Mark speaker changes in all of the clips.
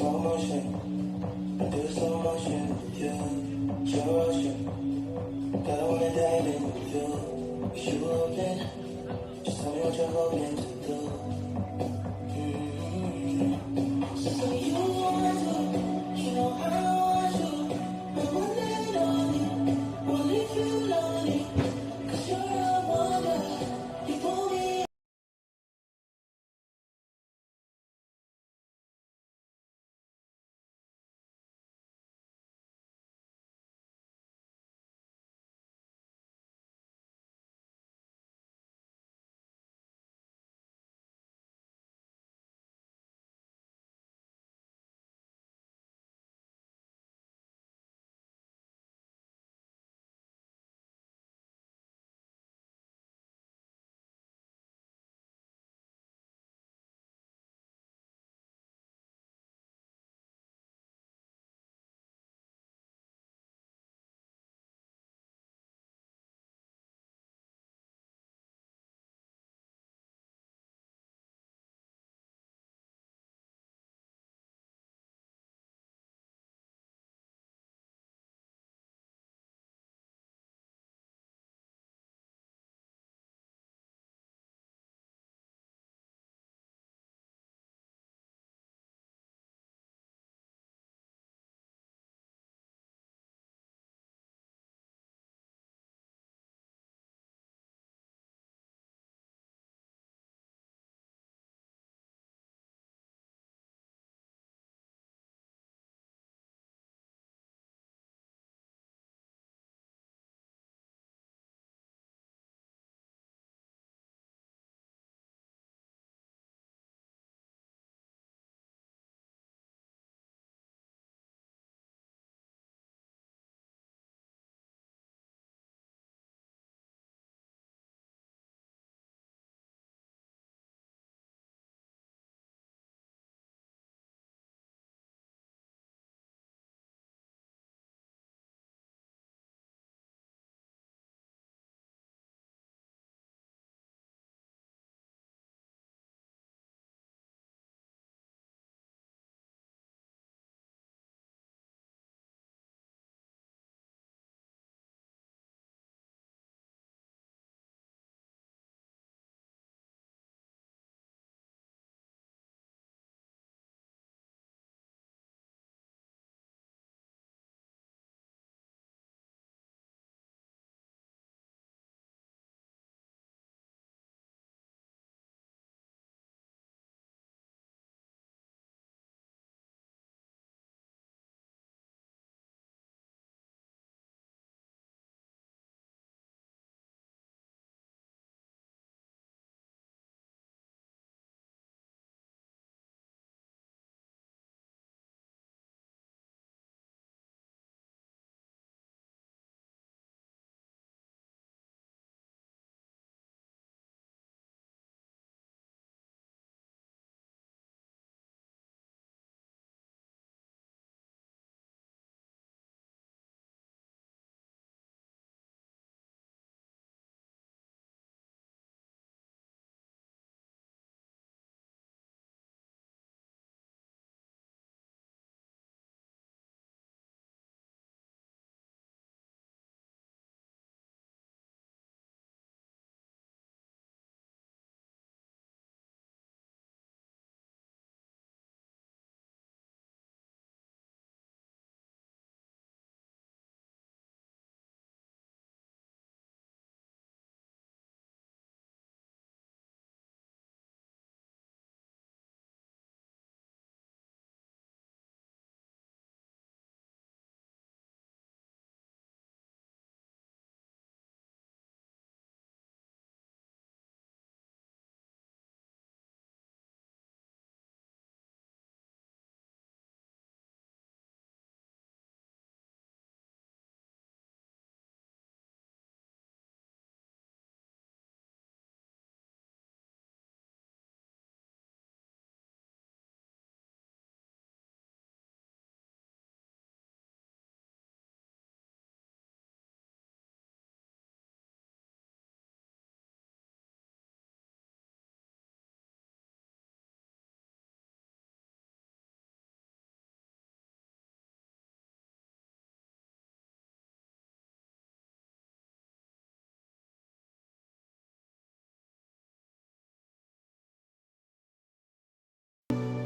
Speaker 1: slow motion. I do slow motion with you. Slow motion. But I wanna dive in with you. Is you open? Just tell me what you're hoping to do. So you want to, you know how I do. I want it on you. Only if you lonely. 'Cause you're a wonder. You pull me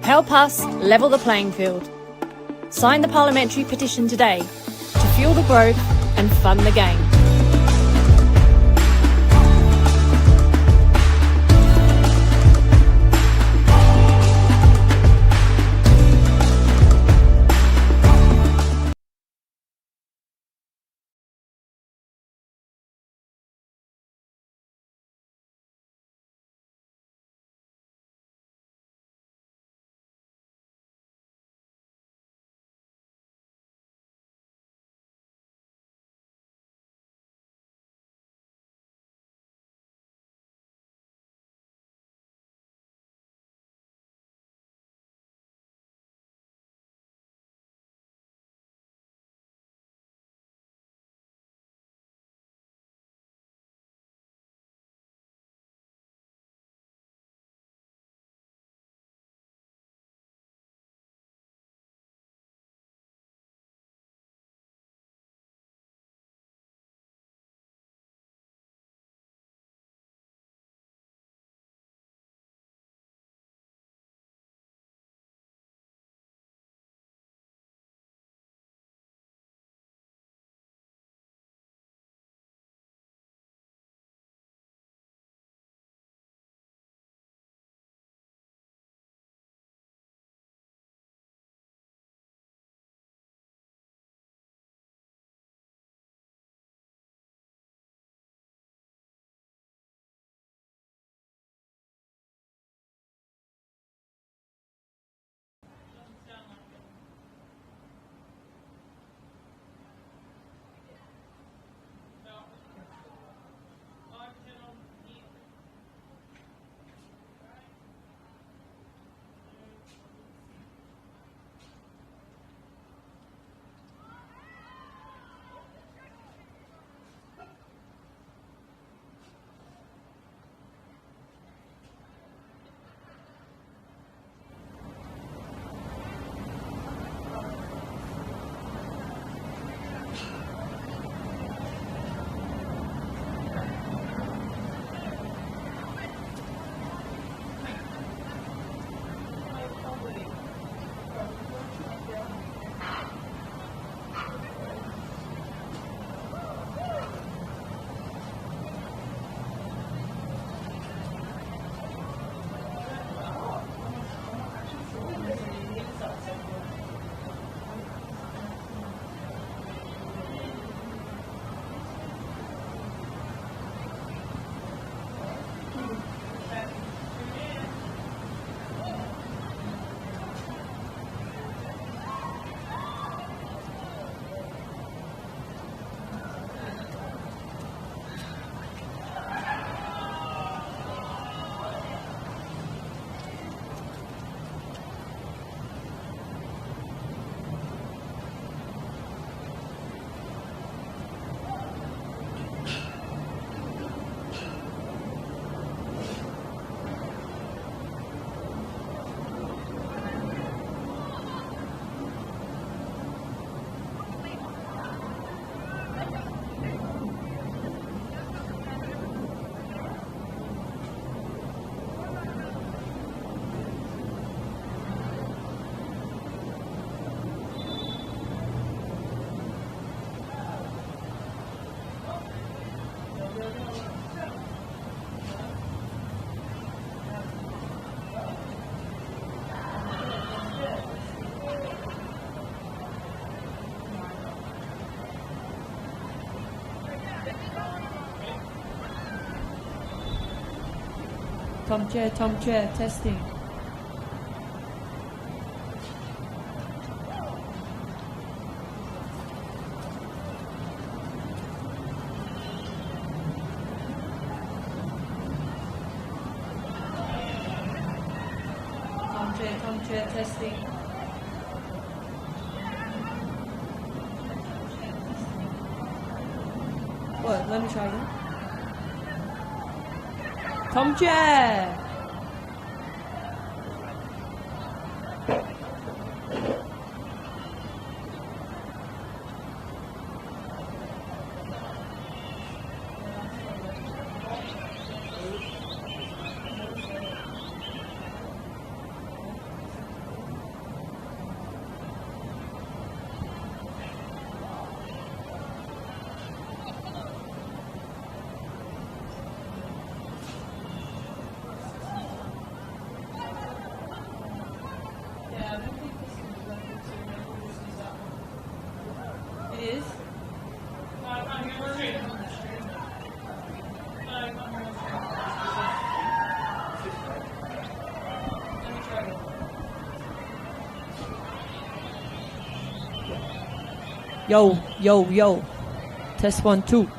Speaker 2: Help us level the playing field. Sign the parliamentary petition today to fuel the growth and fund the game.
Speaker 3: Tom Chair, testing. Tom Chair, testing. What? Let me try again. Tom Chair! Yo, yo, yo. Test 1, 2.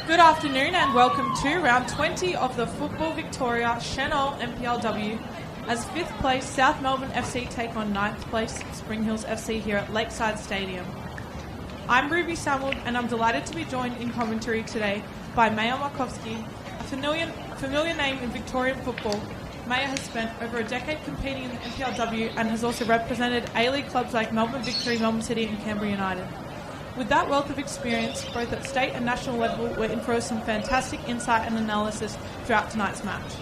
Speaker 4: Good afternoon and welcome to round 20 of the Football Victoria Senol NPLW as 5th place South Melbourne FC take on 9th place Spring Hills FC here at Lakeside Stadium. I'm Ruby Samuel and I'm delighted to be joined in commentary today by Maya Markovsky, a familiar name in Victorian football. Maya has spent over a decade competing in the NPLW and has also represented A-League clubs like Melbourne Victory, Melbourne City and Canberra United. With that wealth of experience, both at state and national level, we're in for some fantastic insight and analysis throughout tonight's match.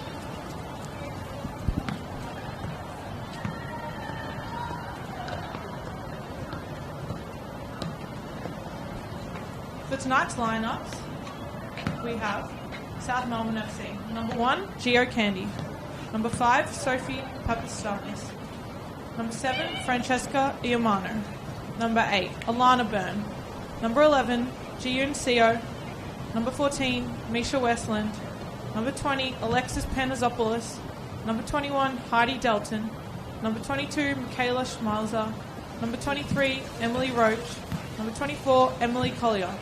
Speaker 4: For tonight's lineups, we have South Melbourne FC. Number 1, Gio Candy. Number 5, Sophie Papastanis. Number 7, Francesca Iamano. Number 8, Alana Byrne. Number 11, Jiyun Seo. Number 14, Misha Westland. Number 20, Alexis Panazopoulos. Number 21, Heidi Delton. Number 22, Michaela Schmelzer. Number 23, Emily Roach. Number 24, Emily Collier.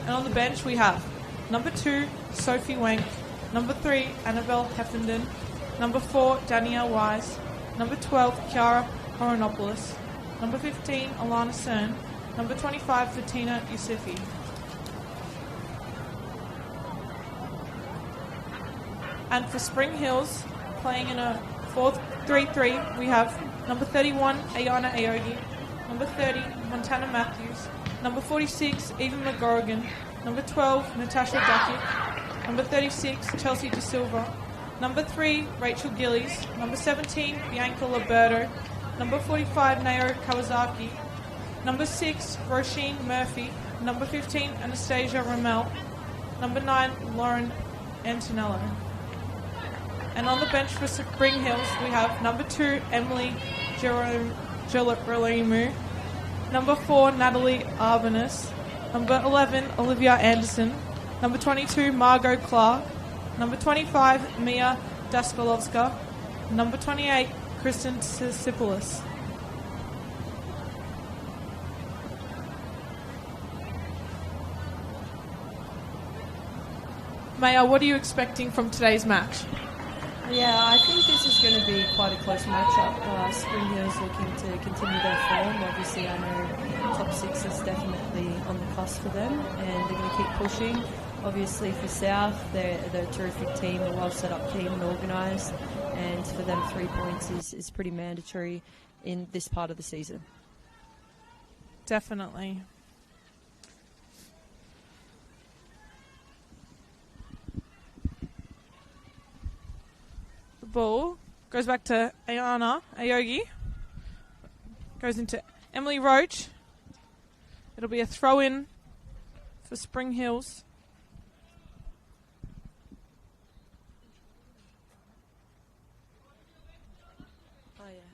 Speaker 4: And on the bench we have number 2, Sophie Wank. Number 3, Annabelle Heffenden. Number 4, Danielle Wise. Number 12, Chiara Horonopoulos. Number 15, Alana Cern. Number 25, Fatina Yusufi. And for Spring Hills, playing in a 4-3-3, we have number 31, Ayana Aogi. Number 30, Montana Matthews. Number 46, Eva McGorrigan. Number 12, Natasha Duckett. Number 36, Chelsea De Silva. Number 3, Rachel Gillies. Number 17, Bianca Liberto. Number 45, Nayo Kawasaki. Number 6, Roisin Murphy. Number 15, Anastasia Ramel. Number 9, Lauren Antonello. And on the bench for Spring Hills, we have number 2, Emily Gerolimu. Number 4, Natalie Arbanis. Number 11, Olivia Anderson. Number 22, Margot Clark. Number 25, Mia Daskalovska. Number 28, Kristen Sisipoulos. Maya, what are you expecting from today's match?
Speaker 3: Yeah, I think this is going to be quite a close matchup. Spring Hills looking to continue their form. Obviously, I know top 6 is definitely on the cusp for them, and they're going to keep pushing. Obviously, for South, they're a terrific team, a well-set-up team and organised, and for them 3 points is pretty mandatory in this part of the season.
Speaker 4: Definitely. The ball goes back to Ayana Aogi. Goes into Emily Roach. It'll be a throw-in for Spring Hills.
Speaker 3: Oh, yeah.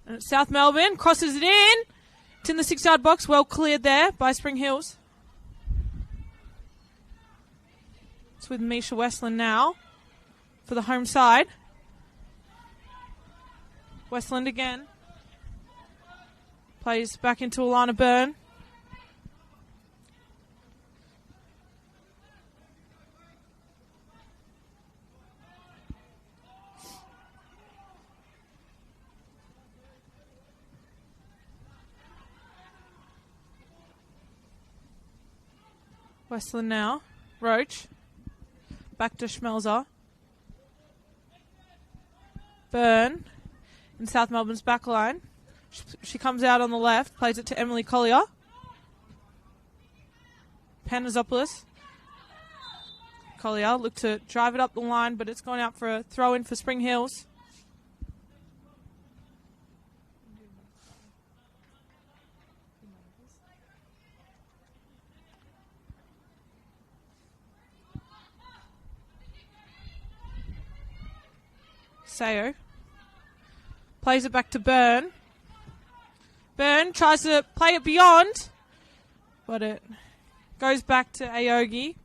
Speaker 4: And South Melbourne crosses it in. It's in the 6-yard box. Well cleared there by Spring Hills. It's with Misha Westland now for the home side. Westland again. Plays back into Alana Byrne. Westland now. Roach. Back to Schmelzer. Byrne in South Melbourne's back line. She comes out on the left, plays it to Emily Collier. Panazopoulos. Collier looked to drive it up the line, but it's gone out for a throw-in for Spring Hills. Sayo plays it back to Byrne. Byrne tries to play it beyond, but it goes back to Aogi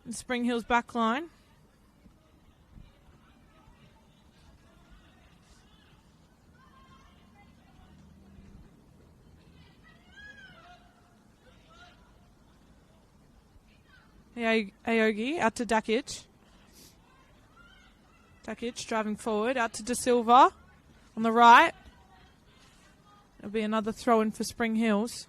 Speaker 4: in Spring Hills back line. Aogi out to Dakic. Dakic driving forward, out to De Silva on the right. It'll be another throw-in for Spring Hills.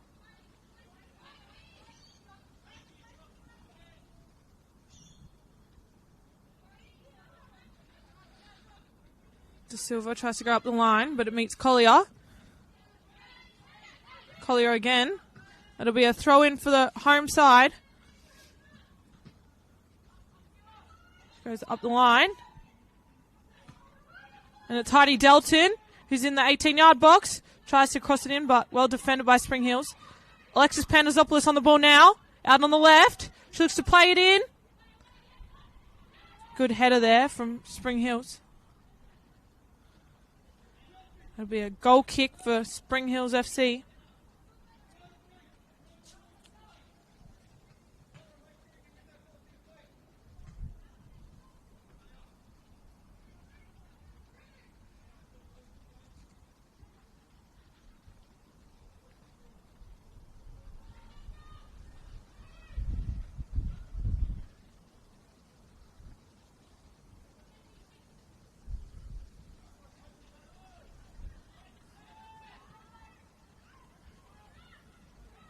Speaker 4: De Silva tries to go up the line, but it meets Collier. Collier again. It'll be a throw-in for the home side. Goes up the line. And it's Heidi Delton, who's in the 18-yard box. Tries to cross it in, but well defended by Spring Hills. Alexis Panazopoulos on the ball now. Out on the left. She looks to play it in. Good header there from Spring Hills. That'll be a goal kick for Spring Hills FC.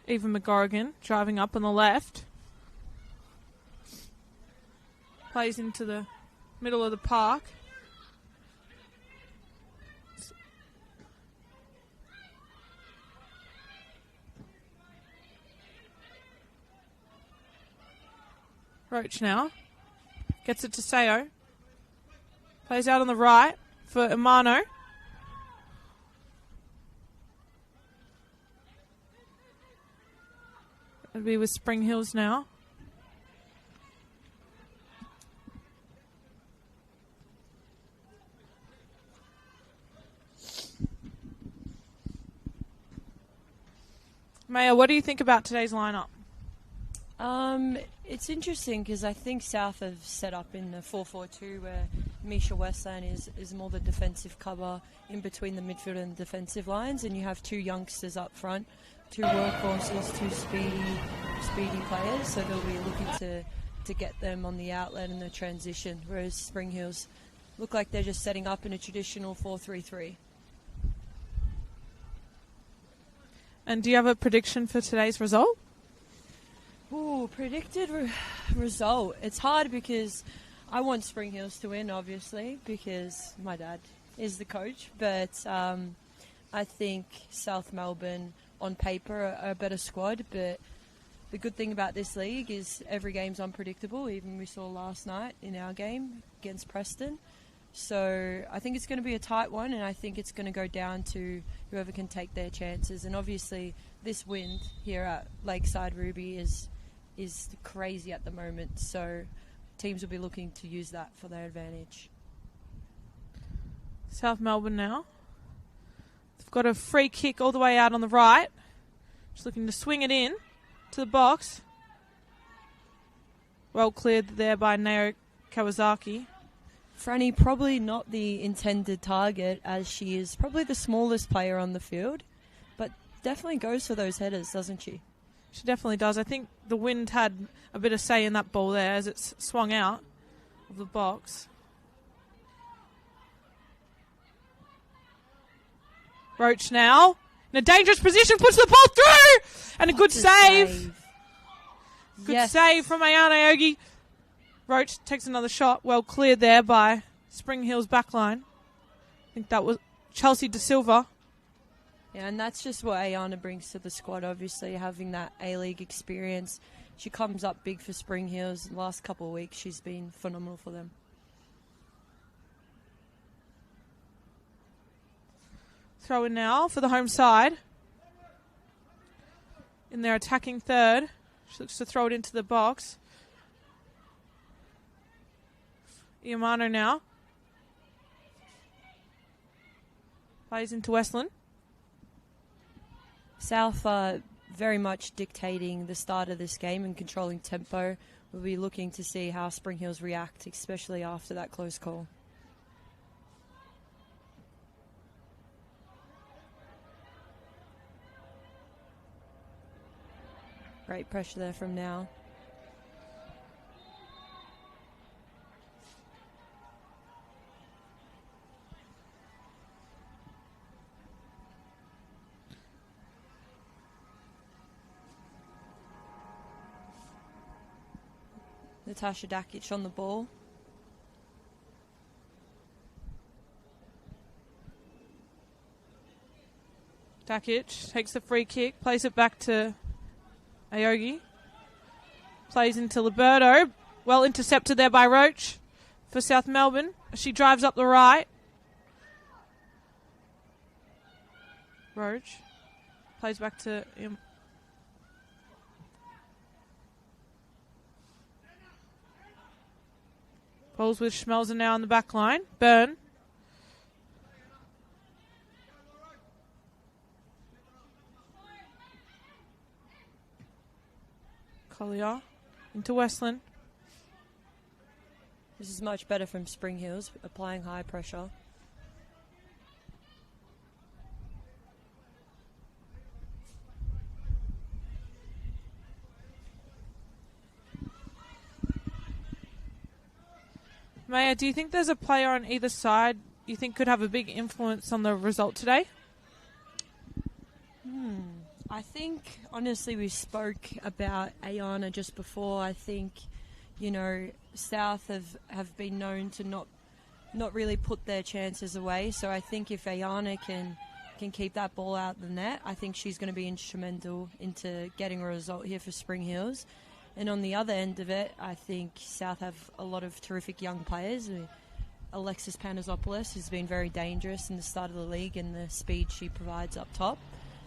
Speaker 4: Eva McGorrigan driving up on the left. Plays into the middle of the park. Roach now. Gets it to Sayo. Plays out on the right for Imano. It'll be with Spring Hills now. Maya, what do you think about today's lineup?
Speaker 3: It's interesting because I think South have set up in the 4-4-2 where Misha Westland is more the defensive cover in between the midfield and defensive lines, and you have two youngsters up front, two workhorses, two speedy players, so they'll be looking to get them on the outlet and the transition, whereas Spring Hills look like they're just setting up in a traditional 4-3-3.
Speaker 4: And do you have a prediction for today's result?
Speaker 3: Ooh, predicted result. It's hard because I want Spring Hills to win, obviously, because my dad is the coach. But I think South Melbourne, on paper, are a better squad. But the good thing about this league is every game's unpredictable. Even we saw last night in our game against Preston. So I think it's going to be a tight one, and I think it's going to go down to whoever can take their chances. And obviously, this wind here at Lakeside Ruby is crazy at the moment. So teams will be looking to use that for their advantage.
Speaker 4: South Melbourne now. got a free kick all the way out on the right. Just looking to swing it in to the box. Well cleared there by Nao Kawasaki.
Speaker 3: Franny probably not the intended target, as she is probably the smallest player on the field, but definitely goes for those headers, doesn't she?
Speaker 4: She definitely does. I think the wind had a bit of say in that ball there as it swung out of the box. Roach now in a dangerous position, puts the ball through, and a good save. Good save from Ayana Ogi. Roach takes another shot. Well cleared there by Spring Hill's backline. I think that was Chelsea De Silva.
Speaker 3: Yeah, and that's just what Ayana brings to the squad, obviously, having that A-League experience. She comes up big for Spring Hills. The last couple of weeks, she's been phenomenal for them.
Speaker 4: Throw in now for the home side. In their attacking third. She looks to throw it into the box. Iamano now. Plays into Westland.
Speaker 3: South are very much dictating the start of this game and controlling tempo. We'll be looking to see how Spring Hills react, especially after that close call. Great pressure there from Now. Natasha Dakic on the ball.
Speaker 4: Dakic takes the free kick, plays it back to Aogi. Plays into Liberto. Well intercepted there by Roach for South Melbourne. She drives up the right. Roach plays back to him. Balls with Schmelzer now on the back line. Byrne. Collier into Westland.
Speaker 3: This is much better from Spring Hills, applying high pressure.
Speaker 4: Maya, do you think there's a player on either side you think could have a big influence on the result today?
Speaker 3: I think, honestly, we spoke about Ayana just before. I think, South have been known to not really put their chances away. So I think if Ayana can keep that ball out of the net, I think she's going to be instrumental into getting a result here for Spring Hills. And on the other end of it, I think South have a lot of terrific young players. Alexis Panazopoulos has been very dangerous in the start of the league and the speed she provides up top.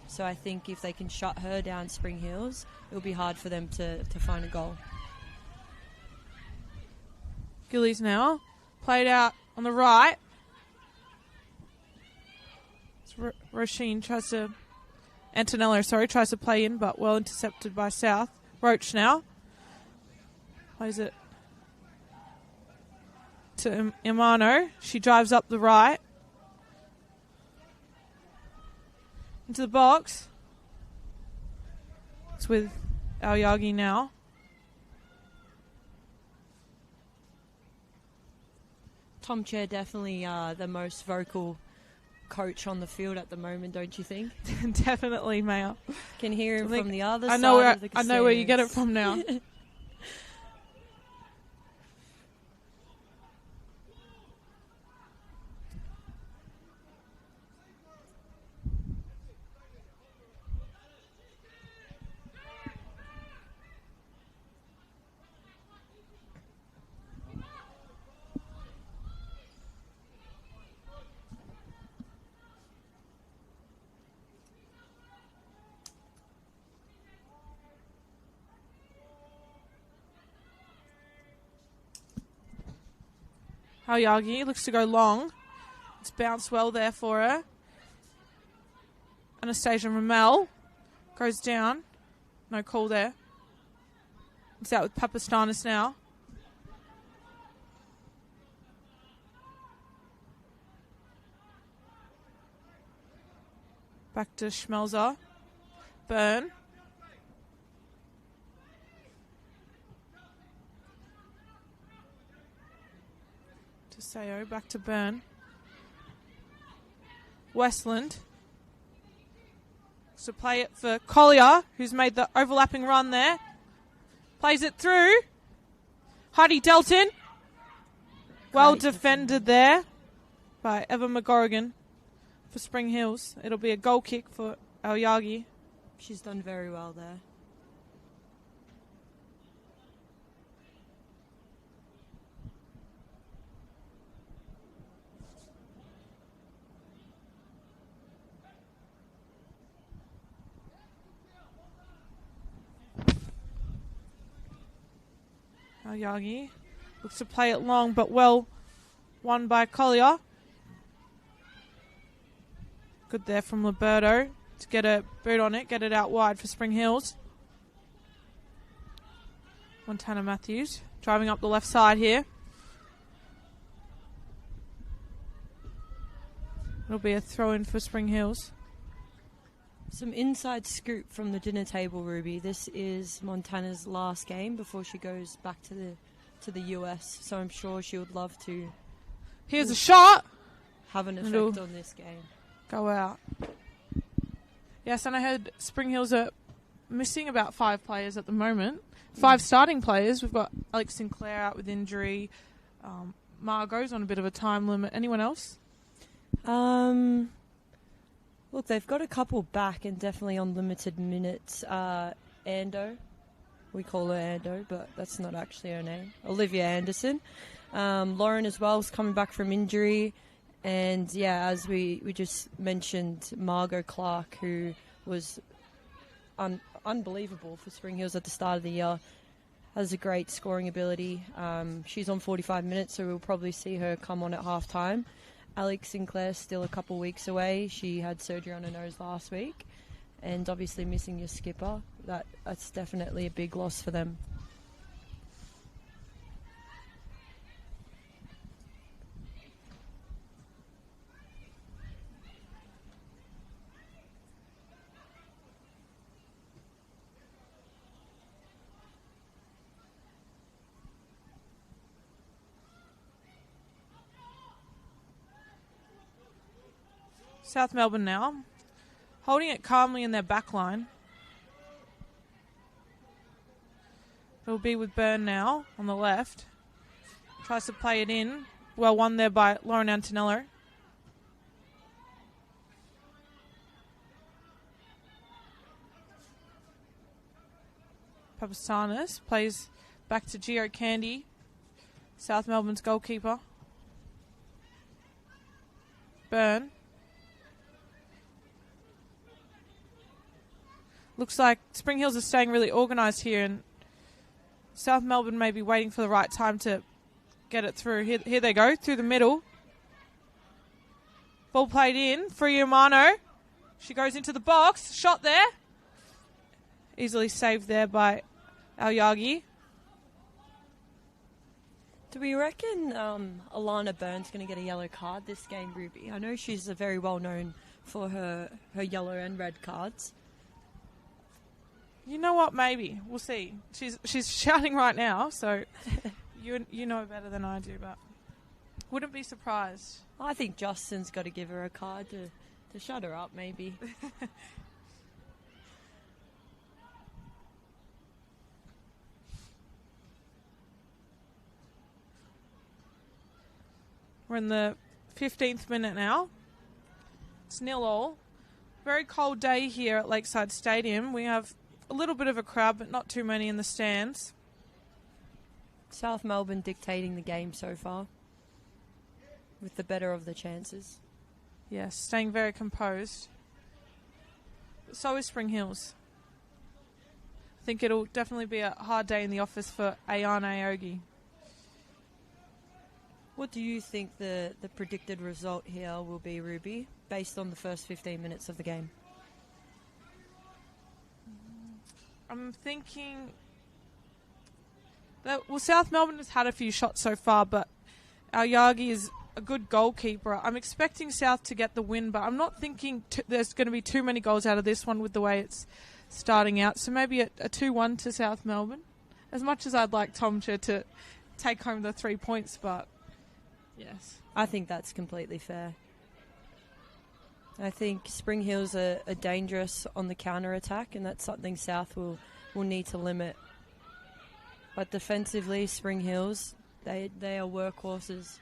Speaker 3: So I think if they can shut her down, Spring Hills, it'll be hard for them to find a goal.
Speaker 4: Gillies now. Played out on the right. Antonello tries to play in, but well intercepted by South. Roach now. Plays it to Imano. She drives up the right. Into the box. It's with Aoyagi now.
Speaker 3: Tom Chair definitely the most vocal coach on the field at the moment, don't you think?
Speaker 4: Definitely, Maya.
Speaker 3: Can hear him from the other side of the
Speaker 4: I know where you get it from now. Aoyagi looks to go long. It's bounced well there for her. Anastasia Ramel goes down. No call there. It's out with Papastanis now. Back to Schmelzer. Byrne. To Sayo. Back to Byrne. Westland. So play it for Collier, who's made the overlapping run there. Plays it through. Heidi Delton. Well defended there by Eva McGorrigan for Spring Hills. It'll be a goal kick for Aoyagi.
Speaker 3: She's done very well there.
Speaker 4: Aoyagi looks to play it long, but well won by Collier. Good there from Liberto to get a boot on it, get it out wide for Spring Hills. Montana Matthews driving up the left side here. It'll be a throw-in for Spring Hills.
Speaker 3: Some inside scoop from the dinner table, Ruby. This is Montana's last game before she goes back to the US, so I'm sure she would love to.
Speaker 4: Here's a shot.
Speaker 3: Have an effect on this game.
Speaker 4: Go out. Yes, and I heard Spring Hills are missing about 5 players at the moment. 5 starting players. We've got Alex Sinclair out with injury. Margot's on a bit of a time limit. Anyone else?
Speaker 3: Look, they've got a couple back and definitely on limited minutes. Ando. We call her Ando, but that's not actually her name. Olivia Anderson. Lauren as well is coming back from injury. And, yeah, as we just mentioned, Margot Clark, who was unbelievable for Spring Hills at the start of the year, has a great scoring ability. She's on 45 minutes, so we'll probably see her come on at half-time. Alex Sinclair's still a couple weeks away. She had surgery on her nose last week. And obviously missing your skipper, that's definitely a big loss for them.
Speaker 4: South Melbourne now, holding it calmly in their back line. It'll be with Byrne now on the left. Tries to play it in. Well won there by Lauren Antonello. Papastanis plays back to Gio Candy, South Melbourne's goalkeeper. Byrne. Looks like Spring Hills are staying really organised here, and South Melbourne may be waiting for the right time to get it through. Here they go, through the middle. Ball played in for Yamano. She goes into the box. Shot there. Easily saved there by Aoyagi.
Speaker 3: Do we reckon Alana Byrne's going to get a yellow card this game, Ruby? I know she's very well known for her yellow and red cards.
Speaker 4: You know what? Maybe we'll see. She's shouting right now, so you know better than I do, but wouldn't be surprised.
Speaker 3: I think Justin's got to give her a card to shut her up, maybe.
Speaker 4: We're in the 15th minute now. It's 0-0. Very cold day here at Lakeside Stadium. We have a little bit of a crowd, but not too many in the stands.
Speaker 3: South Melbourne dictating the game so far, with the better of the chances.
Speaker 4: Yes, staying very composed. But so is Spring Hills. I think it'll definitely be a hard day in the office for Ayana Aogi.
Speaker 3: What do you think the predicted result here will be, Ruby, based on the first 15 minutes of the game?
Speaker 4: I'm thinking that, well, South Melbourne has had a few shots so far, but our Yagi is a good goalkeeper. I'm expecting South to get the win, but I'm not thinking there's going to be too many goals out of this one with the way it's starting out. So maybe a 2-1 to South Melbourne. As much as I'd like Tomcha to take home the 3 points, but yes.
Speaker 3: I think that's completely fair. I think Spring Hills are dangerous on the counter-attack, and that's something South will need to limit. But defensively, Spring Hills, they are workhorses.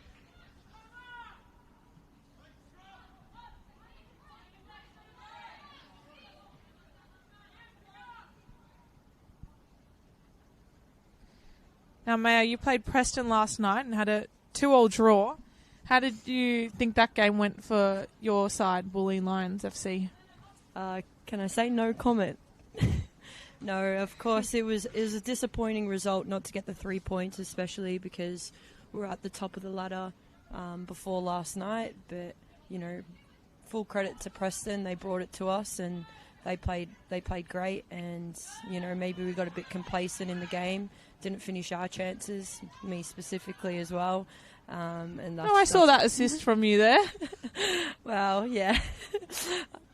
Speaker 4: Now, Maya, you played Preston last night and had a 2-2 draw. How did you think that game went for your side, Bulleen Lions FC?
Speaker 3: Can I say no comment? No, of course it was a disappointing result not to get the 3 points, especially because we're at the top of the ladder before last night. But full credit to Preston, they brought it to us and they played great. And maybe we got a bit complacent in the game, didn't finish our chances, me specifically as well. And
Speaker 4: I saw that assist from you there.
Speaker 3: Well, yeah.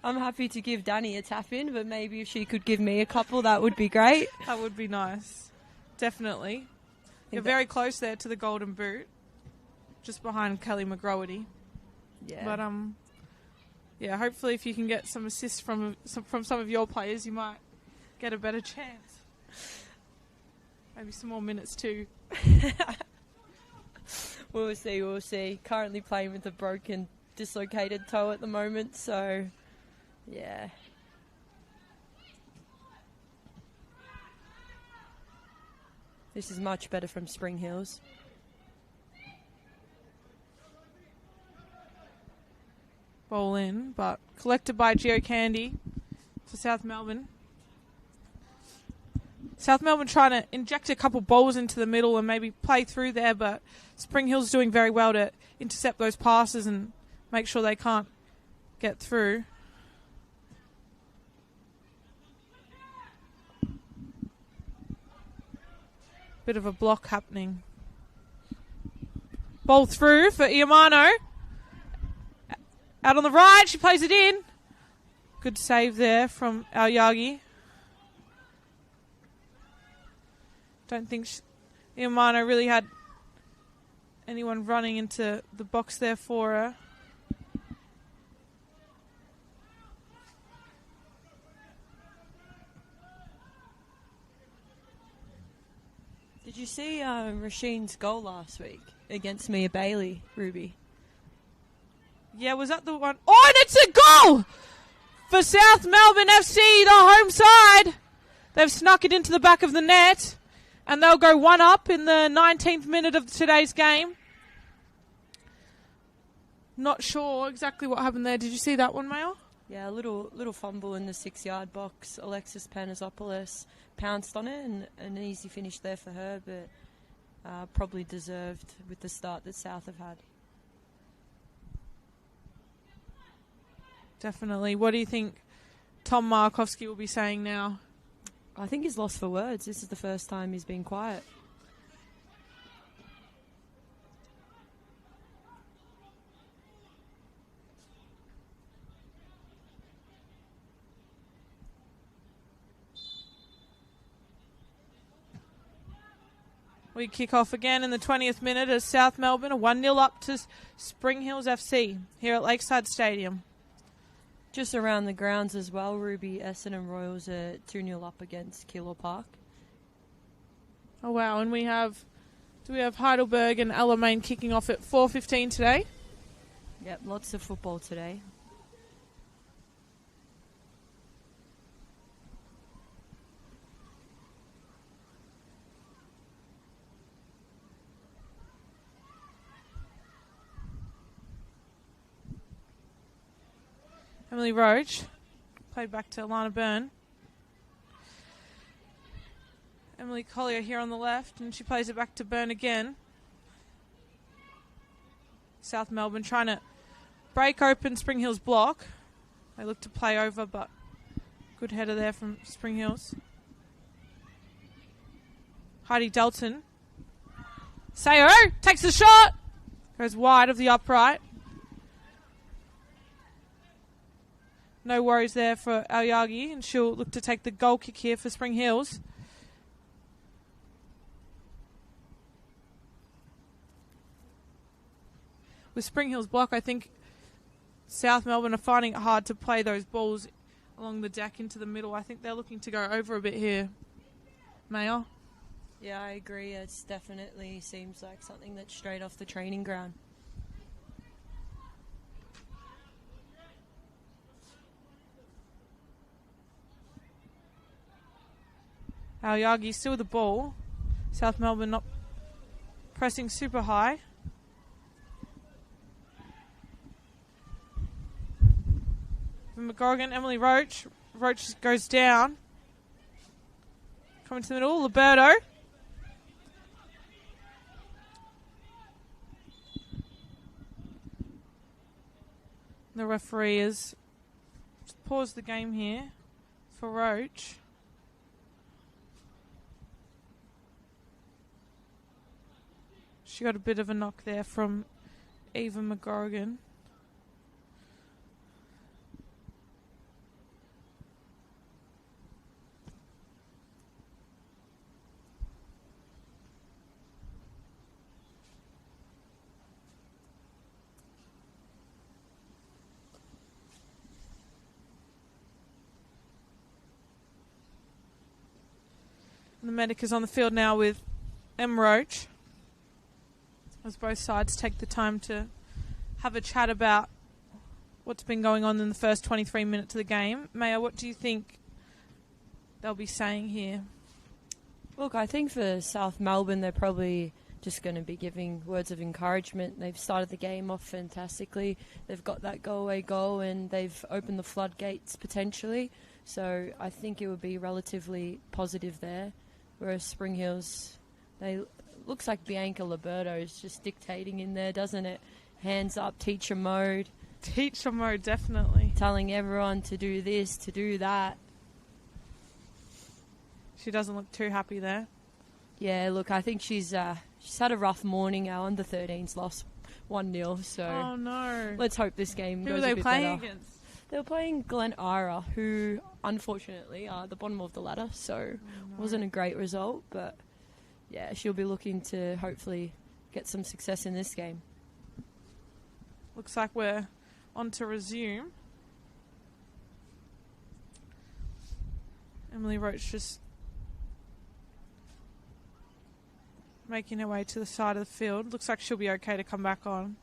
Speaker 3: I'm happy to give Danny a tap in, but maybe if she could give me a couple, that would be great.
Speaker 4: That would be nice. Definitely. You're very close there to the golden boot, just behind Kelly McGrowarty.
Speaker 3: Yeah.
Speaker 4: But hopefully if you can get some assists from some of your players, you might get a better chance. Maybe some more minutes too.
Speaker 3: We'll see. Currently playing with a broken, dislocated toe at the moment, so yeah. This is much better from Spring Hills.
Speaker 4: Ball in, but collected by Geo Candy for South Melbourne. South Melbourne trying to inject a couple balls into the middle and maybe play through there, but Spring Hill's doing very well to intercept those passes and make sure they can't get through. Bit of a block happening. Ball through for Iamano. Out on the right, she plays it in. Good save there from our Yagi. Don't think Iamano really had anyone running into the box there for her.
Speaker 3: Did you see Rasheen's goal last week against Mia Bailey, Ruby?
Speaker 4: Yeah, was that the one? Oh, and it's a goal for South Melbourne FC, the home side. They've snuck it into the back of the net. And they'll go 1-up in the 19th minute of today's game. Not sure exactly what happened there. Did you see that one, Mayo?
Speaker 3: Yeah, a little fumble in the 6-yard box. Alexis Panasopoulos pounced on it, and an easy finish there for her, but probably deserved with the start that South have had.
Speaker 4: Definitely. What do you think Tom Markowski will be saying now?
Speaker 3: I think he's lost for words. This is the first time he's been quiet.
Speaker 4: We kick off again in the 20th minute as South Melbourne are 1-0 up to Spring Hills FC here at Lakeside Stadium.
Speaker 3: Just around the grounds as well, Ruby, Essendon Royals are 2-0 up against Keilor Park.
Speaker 4: Oh, wow. And we have Heidelberg and Alamein kicking off at 4:15 today?
Speaker 3: Yep, lots of football today.
Speaker 4: Emily Roach played back to Alana Byrne. Emily Collier here on the left, and she plays it back to Byrne again. South Melbourne trying to break open Spring Hills' block. They look to play over, but good header there from Spring Hills. Heidi Delton. Sayo takes the shot. Goes wide of the upright. No worries there for Aoyagi, and she'll look to take the goal kick here for Spring Hills. With Spring Hills block, I think South Melbourne are finding it hard to play those balls along the deck into the middle. I think they're looking to go over a bit here. Mayor?
Speaker 3: Yeah, I agree. It definitely seems like something that's straight off the training ground.
Speaker 4: Aoyagi still with the ball. South Melbourne not pressing super high. McGorgan, Emily Roach. Roach goes down. Coming to the middle, Liberto. The referee has paused the game here for Roach. She got a bit of a knock there from Eva McGorgan. The medic is on the field now with M. Roach, as both sides take the time to have a chat about what's been going on in the first 23 minutes of the game. Maya, what do you think they'll be saying here?
Speaker 3: Look, I think for South Melbourne, they're probably just going to be giving words of encouragement. They've started the game off fantastically. They've got that go-away goal and they've opened the floodgates potentially. So I think it would be relatively positive there. Whereas Spring Hills, looks like Bianca Liberto is just dictating in there, doesn't it? Hands up, teacher mode.
Speaker 4: Teacher mode, definitely.
Speaker 3: Telling everyone to do this, to do that.
Speaker 4: She doesn't look too happy there.
Speaker 3: Yeah, look, I think she's had a rough morning. Our under-13s lost 1-0, so
Speaker 4: Oh, no.
Speaker 3: let's hope this game
Speaker 4: Who
Speaker 3: goes
Speaker 4: were
Speaker 3: a
Speaker 4: they
Speaker 3: bit
Speaker 4: playing
Speaker 3: better.
Speaker 4: against?
Speaker 3: They were playing Glen Ira, who unfortunately are at the bottom of the ladder, so wasn't a great result, but yeah, she'll be looking to hopefully get some success in this game.
Speaker 4: Looks like we're on to resume. Emily Roach just making her way to the side of the field. Looks like she'll be okay to come back on.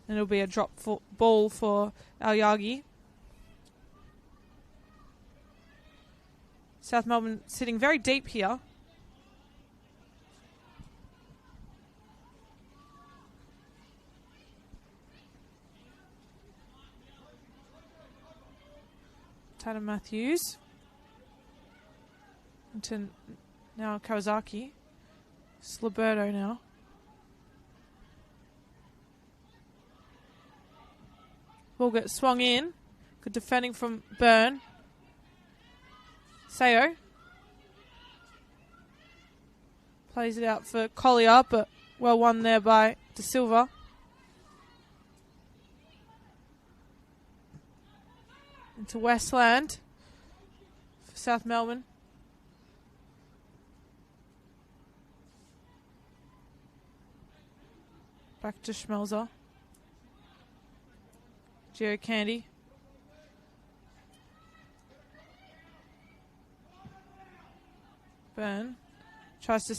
Speaker 4: And it'll be a drop ball for Aoyagi. South Melbourne sitting very deep here. Tana Matthews. Into now Kawasaki. It's Liberto now. Ball gets swung in. Good defending from Byrne. Sayo. Plays it out for Collier, but well won there by De Silva. Into Westland for South Melbourne. Back to Schmelzer. Geo Candy. Byrne tries to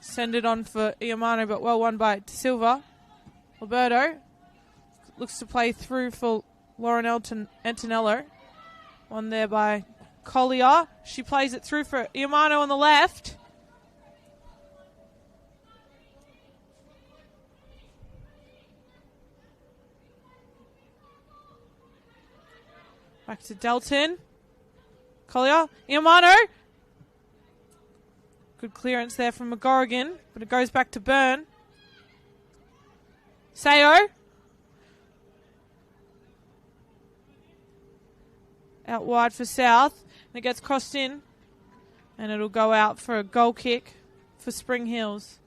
Speaker 4: send it on for Iamano, but well won by De Silva. Liberto looks to play through for Lauren Antonello. One there by Collier. She plays it through for Iamano on the left. Back to Delton. Collier. Iamano. Good clearance there from McGorrigan, but it goes back to Byrne. Sayo. Out wide for South. And it gets crossed in And it'll go out for a goal kick for Spring Hills.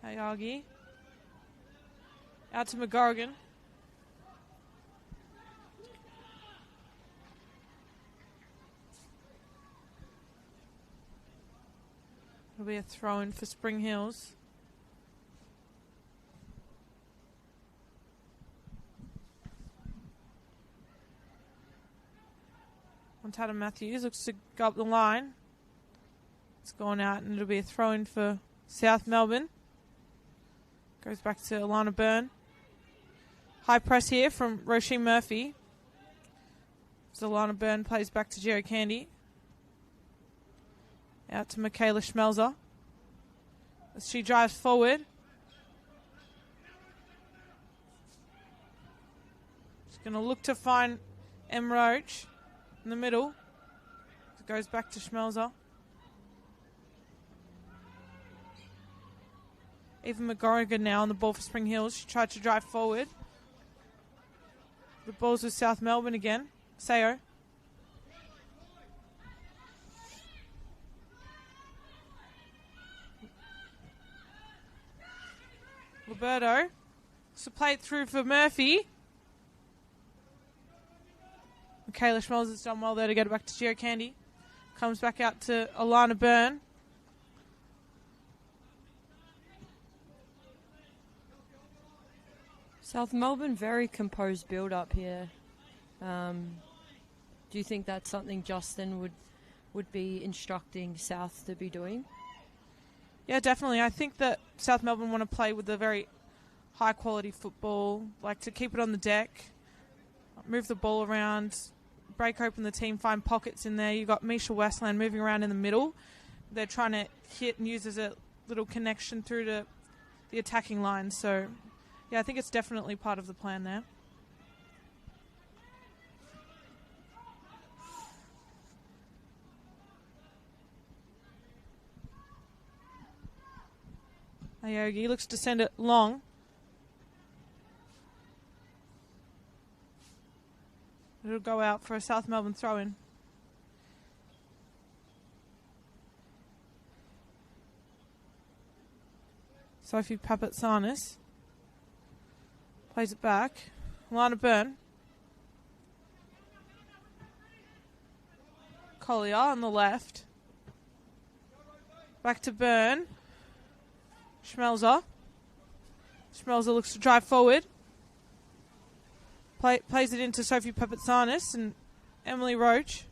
Speaker 4: Ayagi. Out to McGorrigan. It'll be a throw-in for Spring Hills. Montana Matthews looks to go up the line. It's gone out and it'll be a throw-in for South Melbourne. Goes back to Alana Byrne. High press here from Roisin Murphy. As Alana Byrne plays back to Jerry Candy. Out to Michaela Schmelzer. As she drives forward. She's going to look to find M. Roach in the middle. It goes back to Schmelzer. Even McGorrigan now on the ball for Spring Hills. She tried to drive forward. The ball's with South Melbourne again. Sayo. Roberto. So play it through for Murphy. Michaela Schmelzer's done well there to get it back to Gio Candy. Comes back out to Alana Byrne.
Speaker 3: South Melbourne, very composed build-up here. Do you think that's something Justin would be instructing South to be doing?
Speaker 4: Yeah, definitely. I think that South Melbourne want to play with a very high-quality football, like to keep it on the deck, move the ball around, break open the team, find pockets in there. You've got Misha Westland moving around in the middle. They're trying to hit and use as a little connection through to the attacking line. So, yeah, I think it's definitely part of the plan there. Aogi looks to send it long. It'll go out for a South Melbourne throw-in. Sophie Papatsanis plays it back. Lana Byrne. Collier on the left. Back to Byrne. Schmelzer. Schmelzer looks to drive forward. Plays it into Sophie Papatsanis and Emily Roach.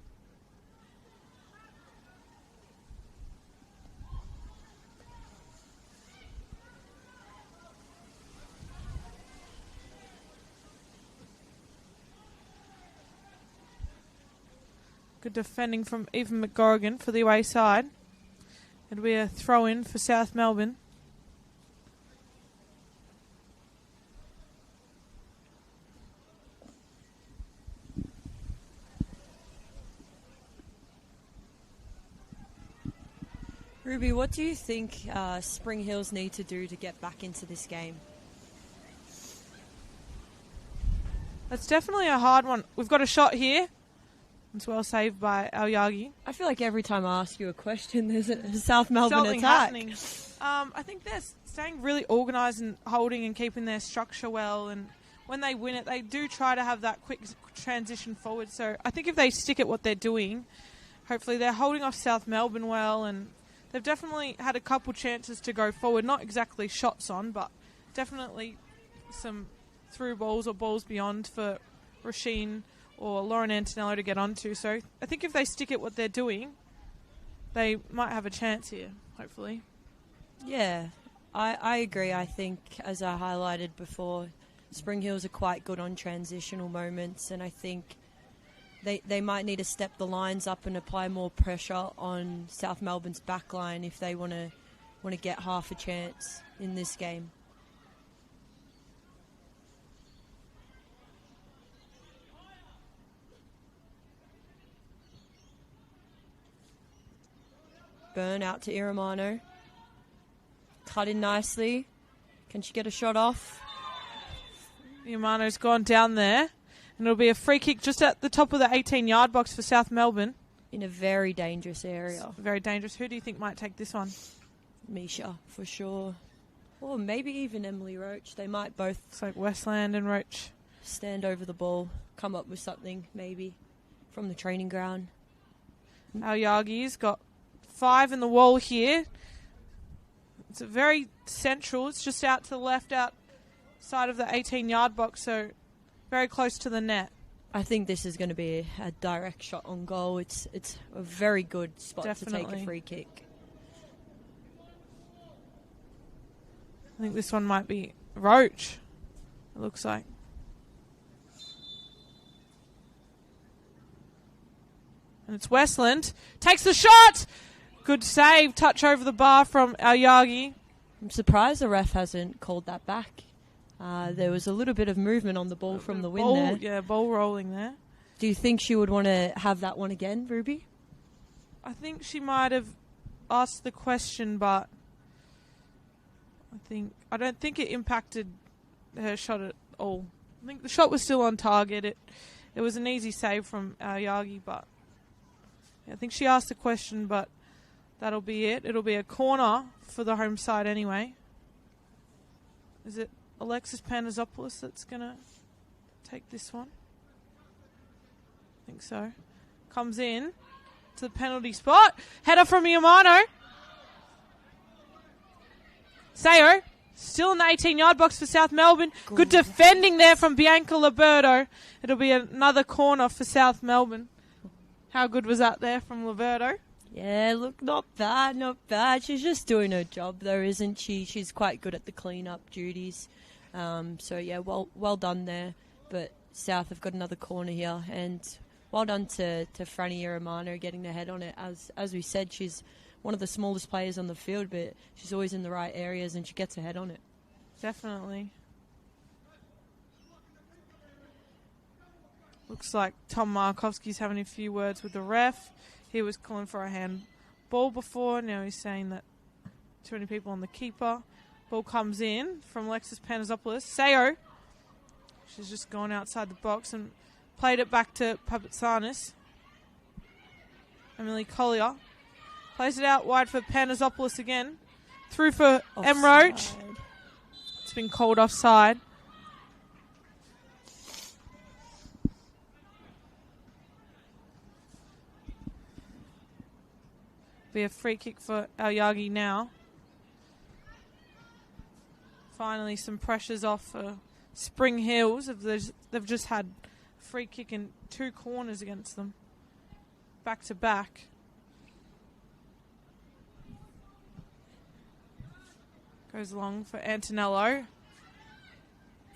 Speaker 4: Good defending from Eva McGorrigan for the away side. It'll be a throw-in for South Melbourne.
Speaker 3: Ruby, what do you think Spring Hills need to do to get back into this game?
Speaker 4: That's definitely a hard one. We've got a shot here. It's well saved by Aoyagi.
Speaker 3: I feel like every time I ask you a question, there's a South Melbourne
Speaker 4: Something
Speaker 3: attack.
Speaker 4: happening. I think they're staying really organised and holding and keeping their structure well. And when they win it, they do try to have that quick transition forward. So I think if they stick at what they're doing, hopefully they're holding off South Melbourne well. And they've definitely had a couple chances to go forward. Not exactly shots on, but definitely some through balls or balls beyond for Roisin or Lauren Antonello to get onto. So I think if they stick at what they're doing, they might have a chance here, hopefully.
Speaker 3: Yeah, I agree. I think, as I highlighted before, Spring Hills are quite good on transitional moments, and I think they might need to step the lines up and apply more pressure on South Melbourne's back line if they want to get half a chance in this game. Burn out to Iramano. Cut in nicely. Can she get a shot off?
Speaker 4: Iramano's gone down there. And it'll be a free kick just at the top of the 18-yard box for South Melbourne.
Speaker 3: In a very dangerous area.
Speaker 4: Very dangerous. Who do you think might take this one?
Speaker 3: Misha, for sure. Or maybe even Emily Roach. They might both...
Speaker 4: It's like Westland and Roach.
Speaker 3: Stand over the ball. Come up with something, maybe, from the training ground.
Speaker 4: Yagi's got 5 in the wall here. It's a very central. It's just out to the left, outside of the 18-yard box, so very close to the net.
Speaker 3: I think this is going to be a direct shot on goal. It's a very good spot
Speaker 4: Definitely.
Speaker 3: to take a free kick.
Speaker 4: I think this one might be Roach, it looks like. And it's Westland. Takes the shot! Good save. Touch over the bar from Yagi.
Speaker 3: I'm surprised the ref hasn't called that back. There was a little bit of movement on the ball from the win there.
Speaker 4: Yeah, ball rolling there.
Speaker 3: Do you think she would want to have that one again, Ruby?
Speaker 4: I think she might have asked the question, but I don't think it impacted her shot at all. I think the shot was still on target. It was an easy save from Yagi, but I think she asked the question, but that'll be it. It'll be a corner for the home side anyway. Is it Alexis Panazopoulos that's going to take this one? I think so. Comes in to the penalty spot. Header from Iamano. Sayo, still in the 18-yard box for South Melbourne. Good defending there from Bianca Liberto. It'll be another corner for South Melbourne. How good was that there from Liberto?
Speaker 3: Yeah, look, not bad, not bad. She's just doing her job, though, isn't she? She's quite good at the clean-up duties. So, yeah, well done there. But South have got another corner here. And well done to Franny Iramano getting the head on it. As we said, she's one of the smallest players on the field, but she's always in the right areas and she gets a head on it.
Speaker 4: Definitely. Looks like Tom Markovsky's having a few words with the ref. He was calling for a handball before. Now he's saying that too many people on the keeper. Ball comes in from Alexis Panazopoulos. Sayo. She's just gone outside the box and played it back to Papatsanis. Emily Collier plays it out wide for Panazopoulos again. Through for M. Roach. It's been called offside. Be a free kick for Yagi now. Finally, some pressures off for Spring Hills. They've just had a free kick in 2 corners against them. Back to back. Goes along for Antonello.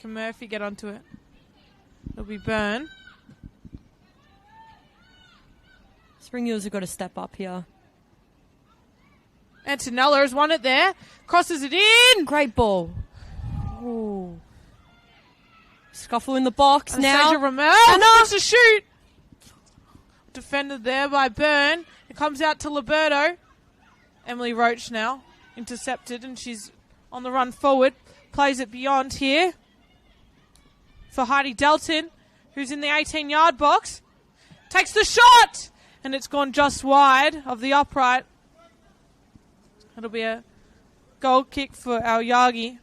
Speaker 4: Can Murphy get onto it? It'll be Byrne.
Speaker 3: Spring Hills have got to step up here.
Speaker 4: Antonello's won it there. Crosses it in.
Speaker 3: Great ball. Ooh. Scuffle in the box now.
Speaker 4: Ramel wants to shoot. Defended there by Byrne. It comes out to Liberto. Emily Roach now. Intercepted and she's on the run forward. Plays it beyond here. For Heidi Delton, who's in the 18-yard box. Takes the shot. And it's gone just wide of the upright. It'll be a goal kick for our Yagi.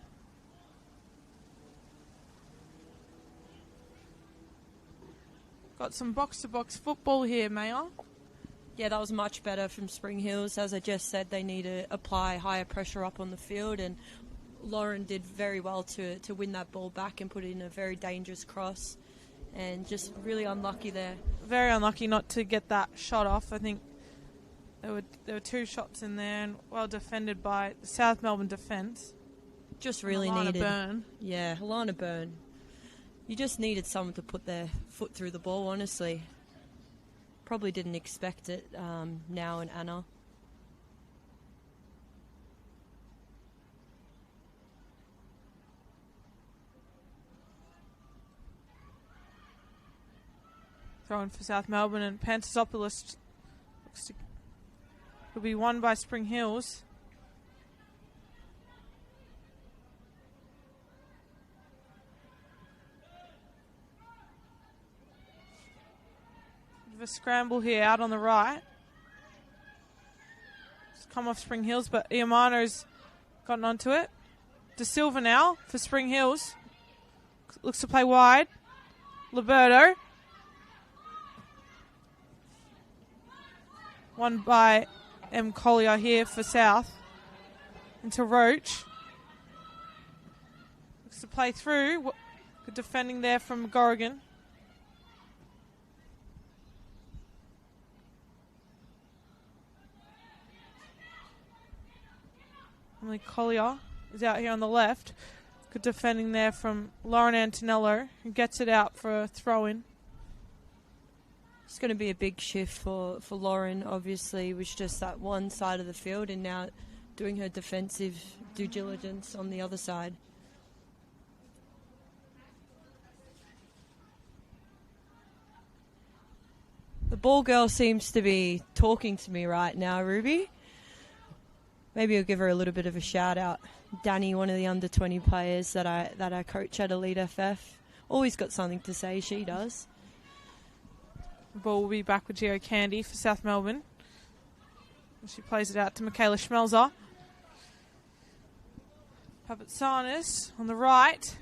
Speaker 4: Got some box-to-box football here, Mayor.
Speaker 3: Yeah, that was much better from Spring Hills. As I just said, they need to apply higher pressure up on the field, and Lauren did very well to win that ball back and put it in a very dangerous cross, and just really unlucky there.
Speaker 4: Very unlucky not to get that shot off. I think there were 2 shots in there, and well defended by the South Melbourne defence.
Speaker 3: Just really
Speaker 4: Alana
Speaker 3: needed.
Speaker 4: Byrne.
Speaker 3: Yeah, Alana Byrne. You just needed someone to put their foot through the ball, honestly. Probably didn't expect it now and Anna.
Speaker 4: Throwing for South Melbourne, and Pantasopoulos will be won by Spring Hills. Bit of a scramble here out on the right. It's come off Spring Hills, but Iamano's gotten onto it. De Silva now for Spring Hills. Looks to play wide. Liberto. Won by M. Collier here for South. Into Roach. Looks to play through. Good defending there from Gorrigan. Emily Collier is out here on the left. Good defending there from Lauren Antonello, who gets it out for a throw-in.
Speaker 3: It's going to be a big shift for Lauren, obviously, which just that one side of the field, and now doing her defensive due diligence on the other side. The ball girl seems to be talking to me right now, Ruby. Maybe I'll give her a little bit of a shout out. Danny, one of the under 20 players that I coach at Elite FF, always got something to say. She does.
Speaker 4: The ball will be back with Geo Candy for South Melbourne. She plays it out to Michaela Schmelzer. Papatsanis on the right.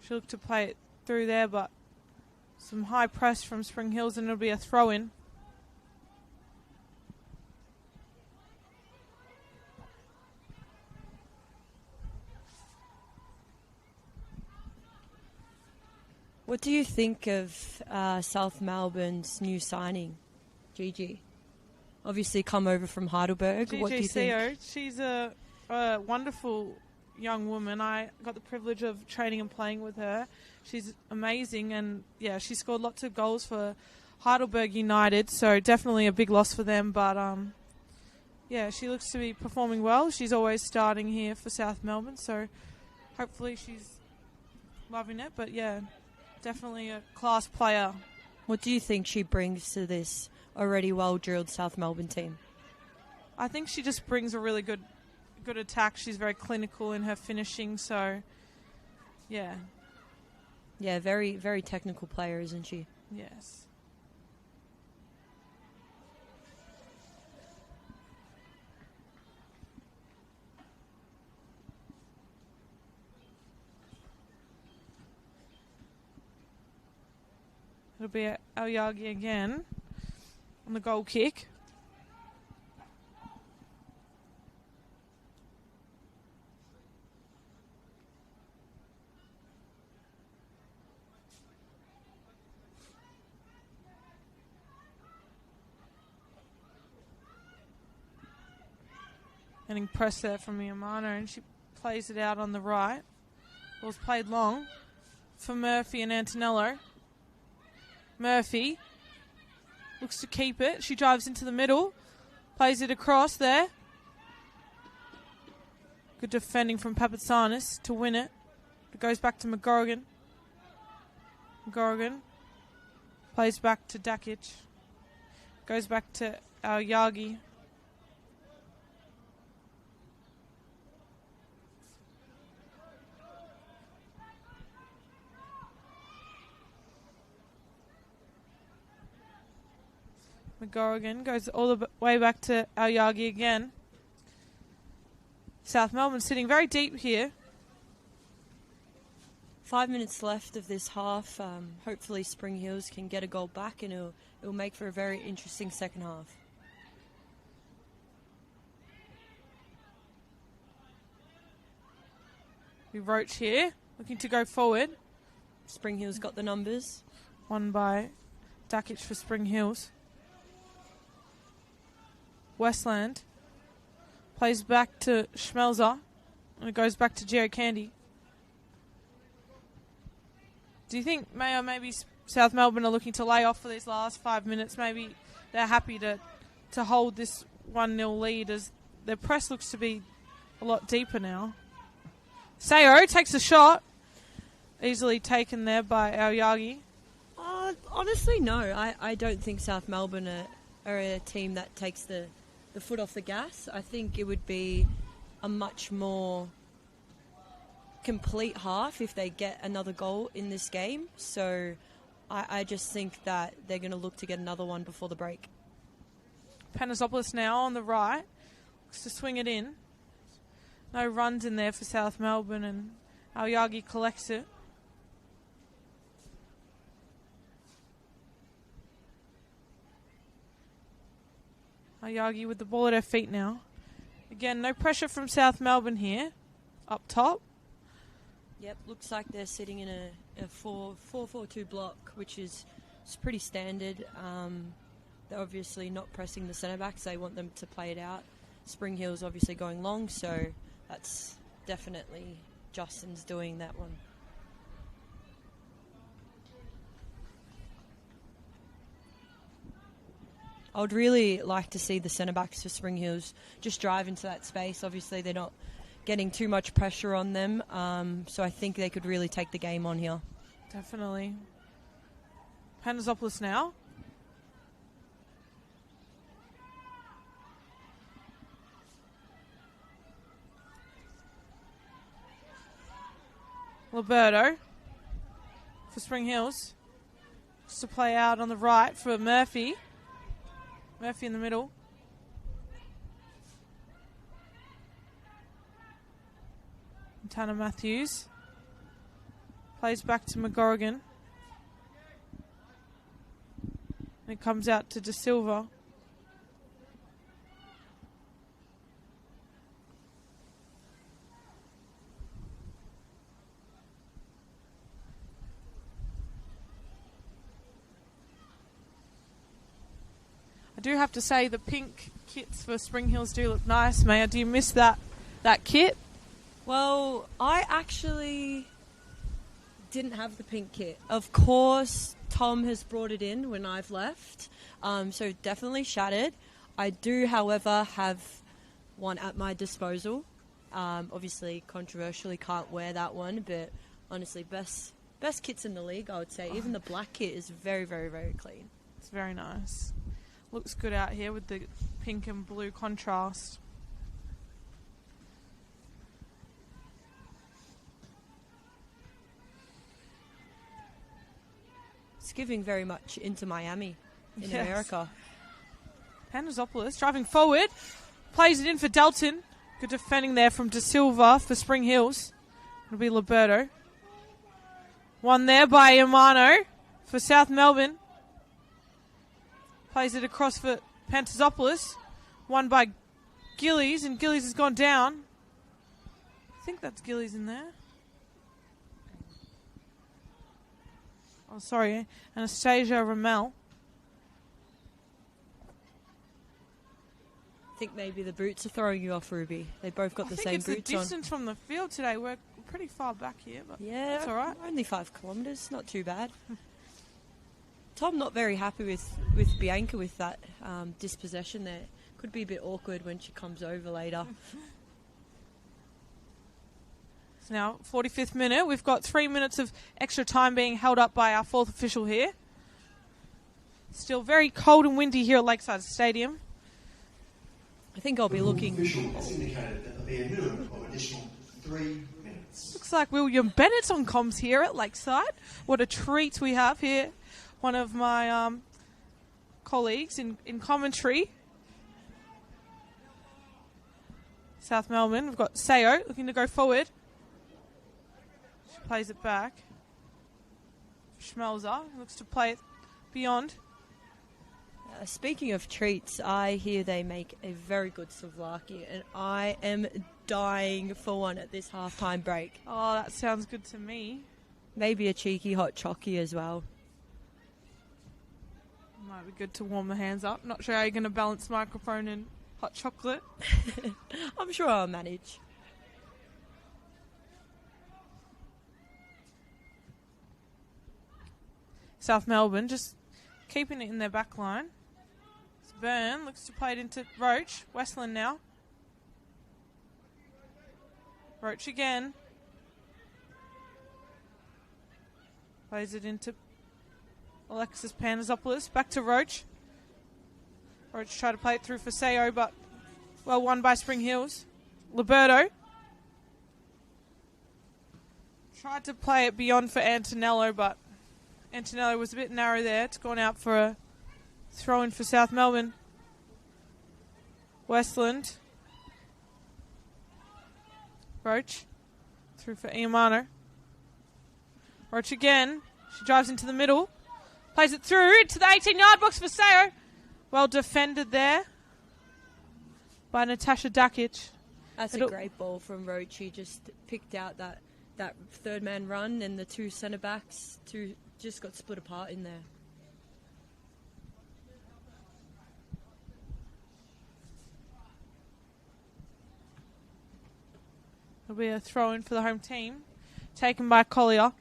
Speaker 4: She looked to play it through there, but some high press from Spring Hills, and it'll be a throw-in.
Speaker 3: What do you think of South Melbourne's new signing, Gigi? Obviously come over from Heidelberg. What do you think?
Speaker 4: She's a wonderful young woman. I got the privilege of training and playing with her. She's amazing, and yeah, she scored lots of goals for Heidelberg United, so definitely a big loss for them. But yeah, she looks to be performing well. She's always starting here for South Melbourne, so hopefully she's loving it. But yeah, definitely a class player.
Speaker 3: What do you think she brings to this already well-drilled South Melbourne team?
Speaker 4: I think she just brings a really good attack. She's very clinical in her finishing, so yeah.
Speaker 3: Yeah, very, very technical player, isn't she?
Speaker 4: Yes. It'll be Aoyagi again on the goal kick. Getting pressed there from Iamano, and she plays it out on the right. Ball's played long for Murphy and Antonello. Murphy looks to keep it. She drives into the middle, plays it across there. Good defending from Papatsanis to win it. It goes back to McGorrigan. McGorrigan plays back to Dakic. Goes back to Aoyagi. McGorrigan goes all the way back to Aoyagi again. South Melbourne sitting very deep here.
Speaker 3: 5 minutes left of this half. Hopefully Spring Hills can get a goal back, and it'll make for a very interesting second half.
Speaker 4: We Roach here, looking to go forward.
Speaker 3: Spring Hills got the numbers.
Speaker 4: Won by Dakic for Spring Hills. Westland plays back to Schmelzer, and it goes back to Geo Candy. Do you think Mayo maybe South Melbourne are looking to lay off for these last 5 minutes. Maybe they're happy to hold this 1-0 lead as their press looks to be a lot deeper now. Sayo takes a shot. Easily taken there by Aoyagi.
Speaker 3: Honestly, no. I don't think South Melbourne are a team that takes the foot off the gas. I think it would be a much more complete half if they get another goal in this game. So I just think that they're going to look to get another one before the break.
Speaker 4: Panasopoulos now on the right. Looks to swing it in. No runs in there for South Melbourne, and Aoyagi collects it. Aoyagi with the ball at her feet now. Again, no pressure from South Melbourne here. Up top.
Speaker 3: Yep, looks like they're sitting in a 4-4-2 block, which is pretty standard. They're obviously not pressing the centre backs. They want them to play it out. Spring Hill's obviously going long, so that's definitely Justin's doing that one. I would really like to see the centre backs for Spring Hills just drive into that space. Obviously, they're not getting too much pressure on them, so I think they could really take the game on here.
Speaker 4: Definitely. Panasopoulos now. Liberto for Spring Hills. Just to play out on the right for Murphy. Murphy in the middle. Tanner Matthews. Plays back to McGorrigan. And it comes out to De Silva. I do have to say the pink kits for Spring Hills do look nice, Maya. Do you miss that kit?
Speaker 3: Well, I actually didn't have the pink kit. Of course, Tom has brought it in when I've left, so definitely shattered. I do, however, have one at my disposal. Obviously, controversially, can't wear that one, but honestly, best kits in the league, I would say. Even the black kit is very, very, very clean.
Speaker 4: It's very nice. Looks good out here with the pink and blue contrast.
Speaker 3: It's giving very much into Miami in America.
Speaker 4: Panasopoulos driving forward. Plays it in for Dalton. Good defending there from De Silva for Spring Hills. It'll be Liberto. One there by Yamano for South Melbourne. Plays it across for Panasopoulos. One by Gillies, and Gillies has gone down. I think that's Gillies in there. Oh, sorry. Anastasia Ramel.
Speaker 3: I think maybe the boots are throwing you off, Ruby. They both got the same boots on.
Speaker 4: I think it's the distance from the field today. We're pretty far back here, but
Speaker 3: yeah,
Speaker 4: that's all right.
Speaker 3: Only 5 kilometres, not too bad. Tom not very happy with Bianca with that dispossession there. Could be a bit awkward when she comes over later.
Speaker 4: It's now 45th minute. We've got 3 minutes of extra time being held up by our fourth official here. Still very cold and windy here at Lakeside Stadium.
Speaker 3: I think I'll be looking.
Speaker 5: Official has indicated that there'll be a minimum of additional 3 minutes.
Speaker 4: Looks like William Bennett's on comms here at Lakeside. What a treat we have here. One of my colleagues in commentary. South Melbourne. We've got Sayo looking to go forward. She plays it back. Schmelzer looks to play it beyond.
Speaker 3: Speaking of treats, I hear they make a very good souvlaki, and I am dying for one at this halftime break.
Speaker 4: Oh, that sounds good to me.
Speaker 3: Maybe a cheeky hot chockey as well.
Speaker 4: Might be good to warm the hands up. Not sure how you're going to balance microphone and hot chocolate.
Speaker 3: I'm sure I'll manage.
Speaker 4: South Melbourne, just keeping it in their back line. It's Byrne looks to play it into Roach. Westland now. Roach again. Plays it into Alexis Panazopoulos. Back to Roach. Roach tried to play it through for Sayo, but well won by Spring Hills. Liberto tried to play it beyond for Antonello, but Antonello was a bit narrow there. It's gone out for a throw-in for South Melbourne. Westland. Roach. Through for Iamano. Roach again. She drives into the middle. Plays it through into the 18-yard box for Sayo. Well defended there by Natasha Dakic.
Speaker 3: That's a great ball from Roach. He just picked out that third man run, and the two centre backs just got split apart in there.
Speaker 4: It'll be a throw in for the home team, taken by Collier.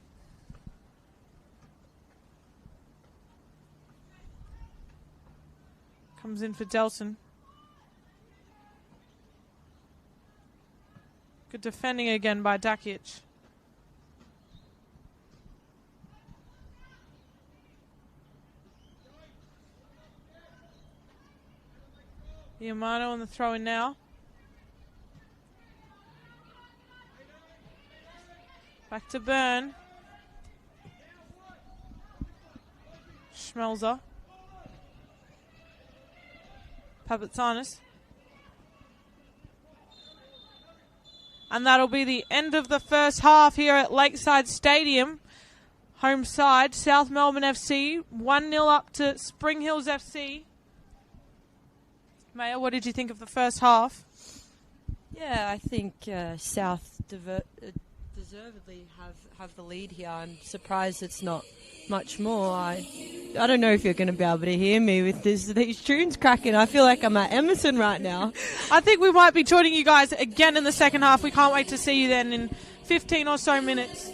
Speaker 4: Comes in for Delson. Good defending again by Dakic. Iamano on the throw in now. Back to Byrne. Schmelzer. Papatsanis. And that'll be the end of the first half here at Lakeside Stadium. Home side, South Melbourne FC, 1-0 up to Spring Hills FC. Maya, what did you think of the first half?
Speaker 3: Yeah, I think South deservedly have the lead here. I'm surprised it's not much more. I don't know if you're going to be able to hear me with these tunes cracking. I feel like I'm at Emerson right now.
Speaker 4: I think we might be joining you guys again in the second half. We can't wait to see you then in 15 or so minutes.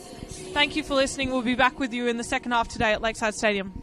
Speaker 4: Thank you for listening. We'll be back with you in the second half today at Lakeside Stadium.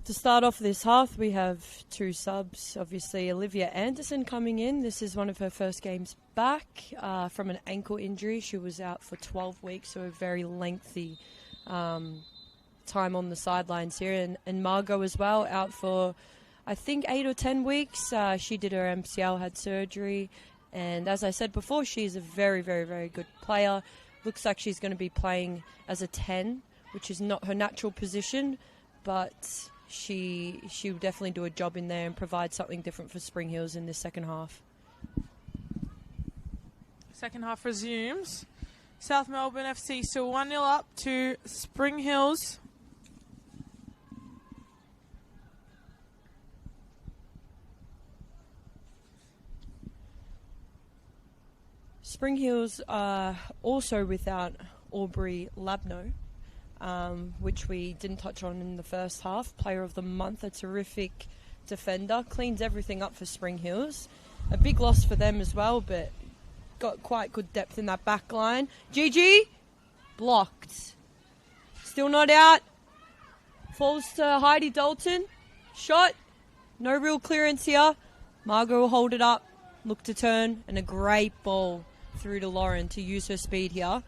Speaker 3: To start off this half, we have 2 subs. Obviously, Olivia Anderson coming in. This is one of her first games back from an ankle injury. She was out for 12 weeks, so a very lengthy time on the sidelines here. And Margot as well, out for, I think, 8 or 10 weeks. She did her MCL, had surgery. And as I said before, she's a very, very, very good player. Looks like she's going to be playing as a 10, which is not her natural position, but she will definitely do a job in there and provide something different for Spring Hills in this second half.
Speaker 4: Second half resumes. South Melbourne FC still 1-0 up to Spring Hills.
Speaker 3: Spring Hills are also without Aubrey Labno, which we didn't touch on in the first half. Player of the month, a terrific defender, cleans everything up for Spring Hills. A big loss for them as well, but got quite good depth in that back line. Gigi, blocked. Still not out. Falls to Heidi Dalton. Shot. No real clearance here. Margot will hold it up. Look to turn. And a great ball through to Lauren to use her speed here.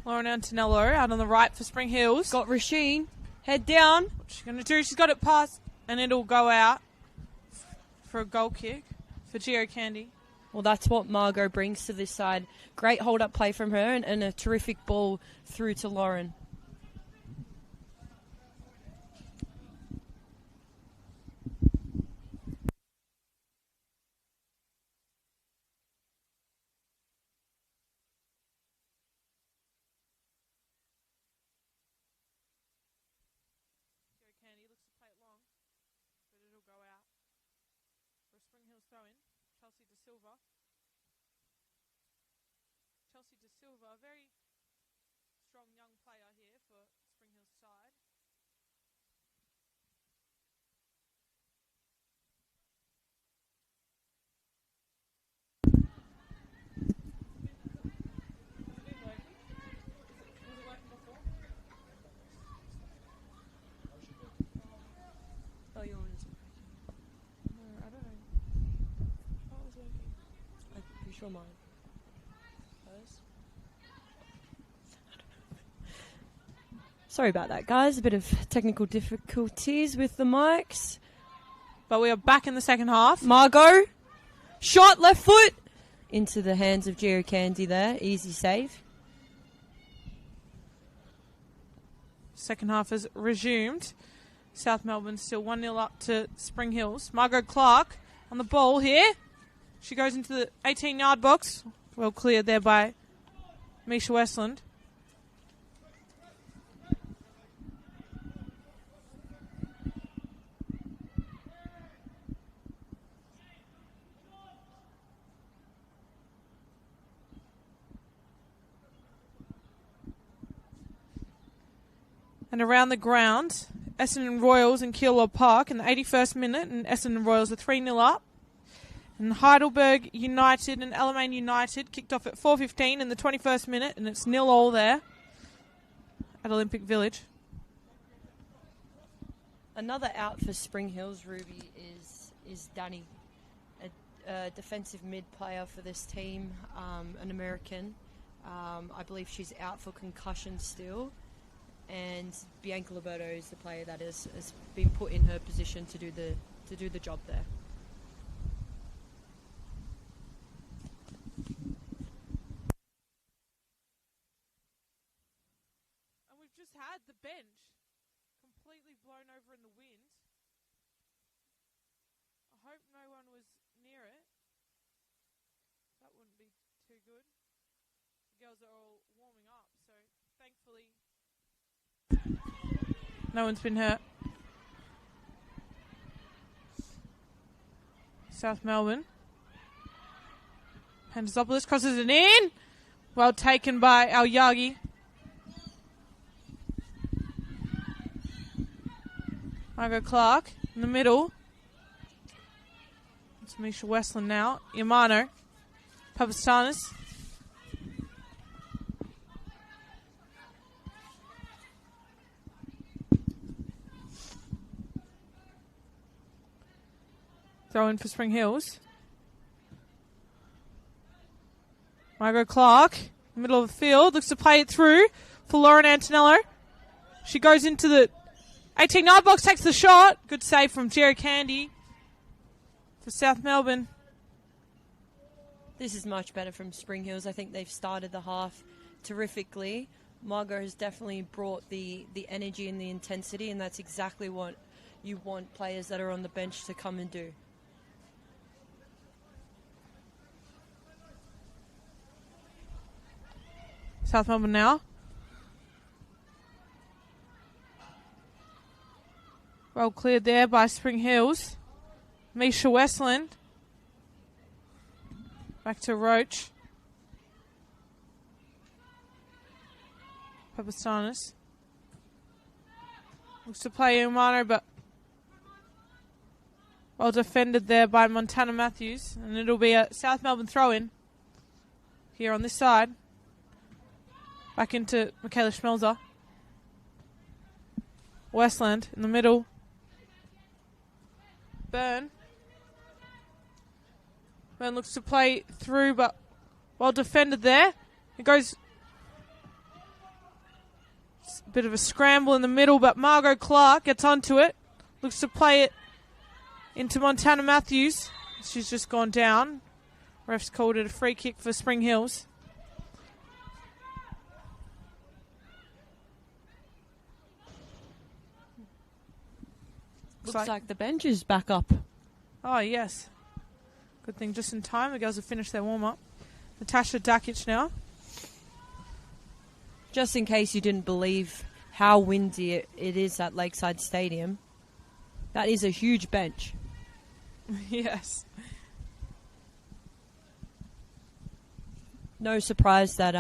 Speaker 4: Lauren Antonello out on the right for Spring Hills.
Speaker 3: Got Rasheen. Head down.
Speaker 4: What she's going to do, she's got it past, and it'll go out for a goal kick for Geo Candy.
Speaker 3: Well, that's what Margot brings to this side. Great hold-up play from her and a terrific ball through to Lauren.
Speaker 4: Candy looks to play it long, but it'll go out for a Spring Hills throw-in. Chelsea De Silva. Chelsea De Silva, a very strong young player here for Spring Hills side.
Speaker 3: Sure mine. Sorry about that, guys. A bit of technical difficulties with the mics.
Speaker 4: But we are back in the second half.
Speaker 3: Margot, shot left foot into the hands of Geo Candy there. Easy save.
Speaker 4: Second half has resumed. South Melbourne still 1-0 up to Spring Hills. Margot Clark on the ball here. She goes into the 18-yard box. Well cleared there by Misha Westland. And around the ground, Essendon Royals and Keilor Park in the 81st minute, and Essendon Royals are 3-0 up. And Heidelberg United and Alamein United kicked off at 4:15 in the 21st minute, and it's 0-0 there at Olympic Village.
Speaker 3: Another out for Spring Hills, Ruby, is Danny, a defensive mid player for this team, an American. I believe she's out for concussion still. And Bianca Liberto is the player that has been put in her position to do the job there.
Speaker 4: And we've just had the bench completely blown over in the wind. I hope no one was near it. That wouldn't be too good. The girls are all warming up, so thankfully no one's been hurt. South Melbourne. Handesopoulos crosses it in. Well taken by Al Yagi. Margot Clark in the middle. It's Misha Westland now. Yamano. Papastanis. Throw in for Spring Hills. Margot Clark, middle of the field, looks to play it through for Lauren Antonello. She goes into the 18-yard box, takes the shot. Good save from Jerry Candy for South Melbourne.
Speaker 3: This is much better from Spring Hills. I think they've started the half terrifically. Margot has definitely brought the energy and the intensity, and that's exactly what you want players that are on the bench to come and do.
Speaker 4: South Melbourne now. Well cleared there by Spring Hills. Misha Westland. Back to Roach. Papastanis. Looks to play Umano, but well defended there by Montana Matthews. And it'll be a South Melbourne throw-in here on this side. Back into Michaela Schmelzer. Westland in the middle. Byrne looks to play through, but well defended there. It goes a bit of a scramble in the middle, but Margot Clark gets onto it. Looks to play it into Montana Matthews. She's just gone down. Ref's called it a free kick for Spring Hills.
Speaker 3: Looks like the bench is back up.
Speaker 4: Oh, yes. Good thing just in time. The girls have finished their warm-up. Natasha Dakic now.
Speaker 3: Just in case you didn't believe how windy it is at Lakeside Stadium, that is a huge bench.
Speaker 4: Yes.
Speaker 3: No surprise that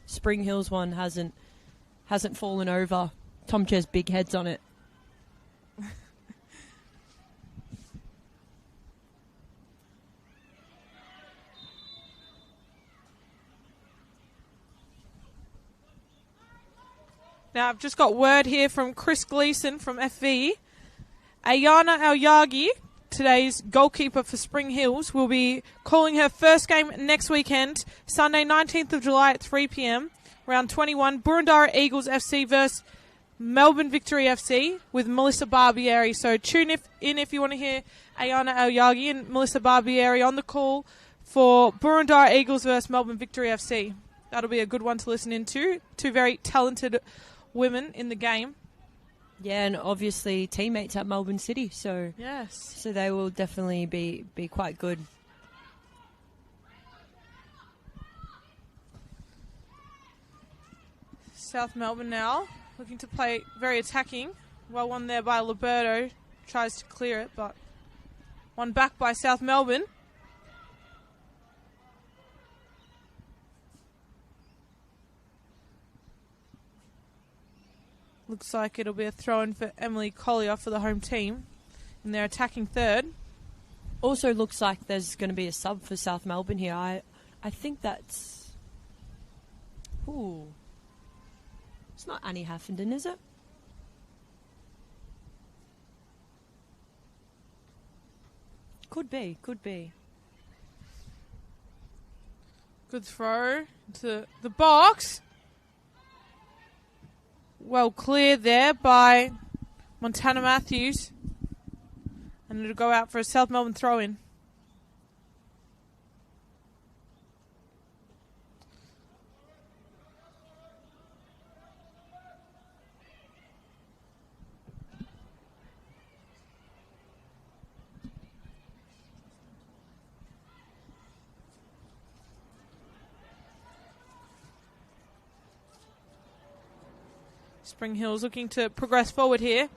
Speaker 3: Spring Hills one hasn't fallen over. Tom Chair's big heads on it.
Speaker 4: Now, I've just got word here from Chris Gleeson from FV. Ayana Alyagi, today's goalkeeper for Spring Hills, will be calling her first game next weekend, Sunday 19th of July at 3 p.m. Round 21, Burundara Eagles FC versus Melbourne Victory FC with Melissa Barbieri. So tune in if you want to hear Ayana Alyagi and Melissa Barbieri on the call for Burundara Eagles versus Melbourne Victory FC. That'll be a good one to listen into. Two very talented women in the game.
Speaker 3: Yeah, and obviously teammates at Melbourne City, so
Speaker 4: yes,
Speaker 3: so they will definitely be quite good.
Speaker 4: South Melbourne now looking to play very attacking. Well, one there by Liberto, tries to clear it, but one back by South Melbourne. Looks like it'll be a throw-in for Emily Collier for the home team in their attacking third.
Speaker 3: Also looks like there's going to be a sub for South Melbourne here. I think that's... Ooh. It's not Annie Haffenden, is it? Could be.
Speaker 4: Good throw into the box. Well cleared there by Montana Matthews. And it'll go out for a South Melbourne throw-in. Spring Hills looking to progress forward here.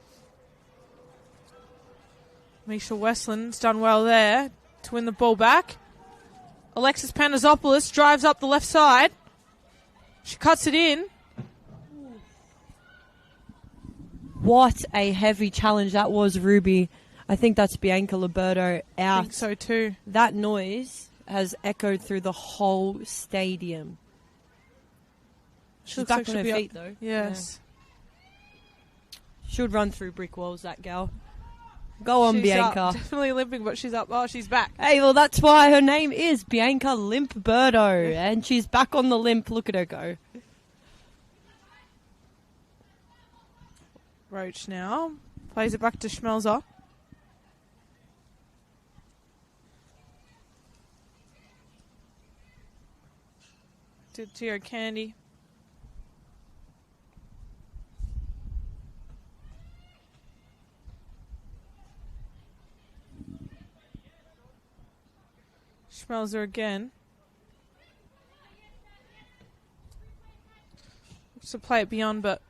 Speaker 4: Misha Westland's done well there to win the ball back. Alexis Panazopoulos drives up the left side. She cuts it in.
Speaker 3: What a heavy challenge that was, Ruby. I think that's Bianca Liberto out.
Speaker 4: I think so too.
Speaker 3: That noise has echoed through the whole stadium. She's back on her feet, though.
Speaker 4: Yes.
Speaker 3: Yeah. Should run through brick walls, that gal.
Speaker 6: Go on,
Speaker 4: She's
Speaker 6: Bianca.
Speaker 4: up. Definitely limping, but she's up. Oh, she's back.
Speaker 6: Hey, well, that's why her name is Bianca Limp-Birdo, and she's back on the limp. Look at her go.
Speaker 4: Roach now plays it back to Schmelzer. To Geo Candy. Schmelzer again. Looks to play it beyond, but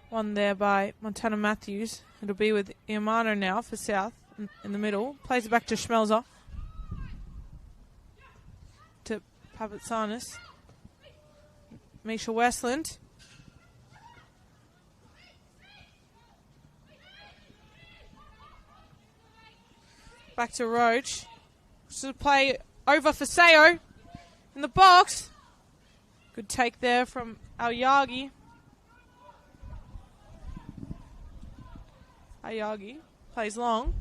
Speaker 4: one there by Montana Matthews. It'll be with Iamano now for South in the middle. Plays it back to Schmelzer. To Papatsanis. Misha Westland. Back to Roach. So play over for Sayo in the box. Good take there from Aoyagi. Aoyagi plays long.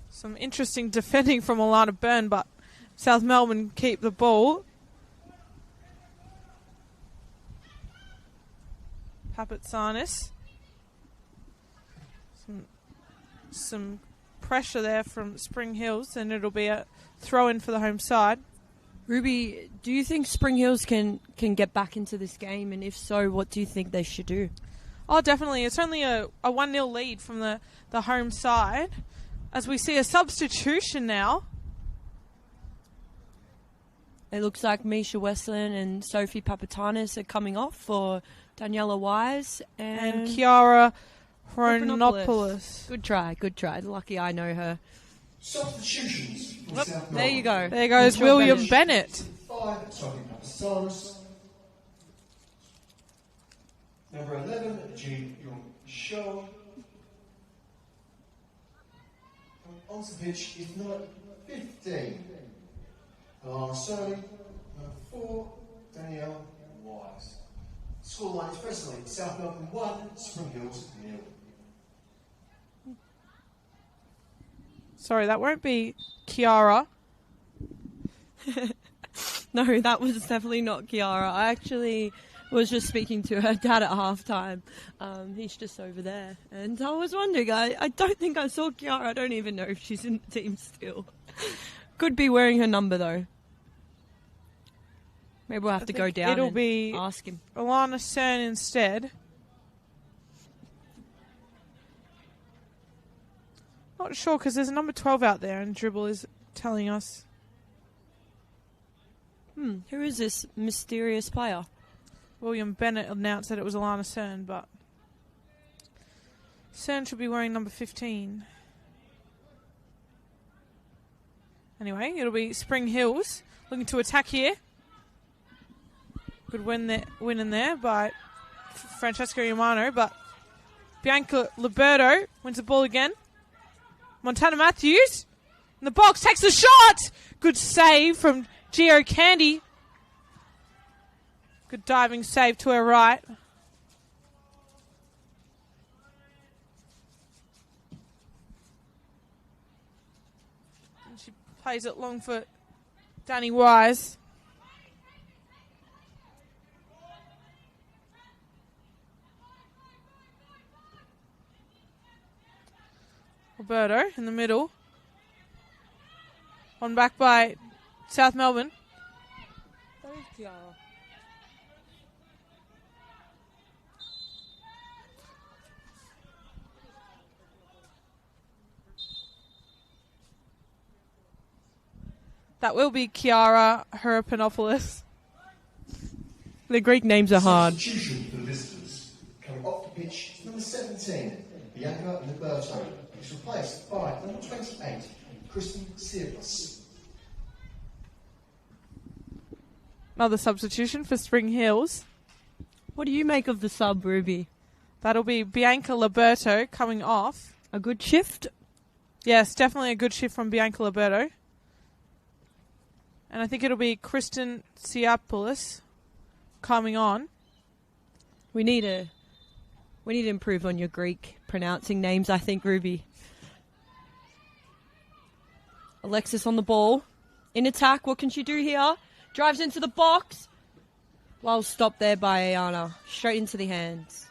Speaker 4: Some interesting defending from Alana Byrne, but South Melbourne keep the ball. Papatsanis. Some pressure there from Spring Hills, and it'll be a throw-in for the home side.
Speaker 6: Ruby, do you think Spring Hills can get back into this game? And if so, what do you think they should do?
Speaker 4: Oh, definitely. It's only a 1-0 lead from the home side. As we see a substitution now.
Speaker 6: It looks like Misha Westland and Sophie Papatanis are coming off for Daniela Wise
Speaker 4: And Kiara Chronopoulos.
Speaker 6: Good try. Lucky I know her.
Speaker 5: Substitutions for
Speaker 6: Yep,
Speaker 5: South
Speaker 6: there you
Speaker 5: Melbourne.
Speaker 6: go.
Speaker 4: There goes
Speaker 6: Misha
Speaker 4: William Bennett.
Speaker 5: 5, Sophie Papasaurus. Number 11, Jean Young Shaw. On the pitch is number 15, Alana Surrey. Number 4, Danielle Wise. Scoreline is presently South Melbourne 1, Spring Hills 0.
Speaker 4: Sorry, that won't be Kiara.
Speaker 6: No, that was definitely not Kiara. I actually was just speaking to her dad at halftime. He's just over there. And I was wondering, I don't think I saw Kiara. I don't even know if she's in the team still. Could be wearing her number, though. Maybe we'll have to go down
Speaker 4: it'll
Speaker 6: and
Speaker 4: be
Speaker 6: ask him.
Speaker 4: Alana Cern instead. Not sure, because there's a number 12 out there, and Dribble is telling us.
Speaker 6: Who is this mysterious player?
Speaker 4: William Bennett announced that it was Alana Cern, but Cern should be wearing number 15. Anyway, it'll be Spring Hills looking to attack here. Good win in there by Francesca Iamano, but Bianca Liberto wins the ball again. Montana Matthews in the box, takes the shot! Good save from Geo Candy. Good diving save to her right. And she plays it long for Danny Wise. Roberto in the middle. On back by South Melbourne.
Speaker 6: That is Kiara.
Speaker 4: That will be Kiara Herapanopoulos.
Speaker 6: The Greek names are hard.
Speaker 5: Substitution for the visitors. Coming off the pitch is number 17, Bianca Liberto. It's replaced by number 28, Kristen Sirpas.
Speaker 4: Another substitution for Spring Hills.
Speaker 6: What do you make of the sub, Ruby?
Speaker 4: That'll be Bianca Liberto coming off.
Speaker 6: A good shift?
Speaker 4: Yes, definitely a good shift from Bianca Liberto. And I think it'll be Kristen Siapoulos coming on.
Speaker 6: We need to improve on your Greek pronouncing names, I think, Ruby. Alexis on the ball. In attack, what can she do here? Drives into the box. Well stopped there by Ayana. Straight into the hands.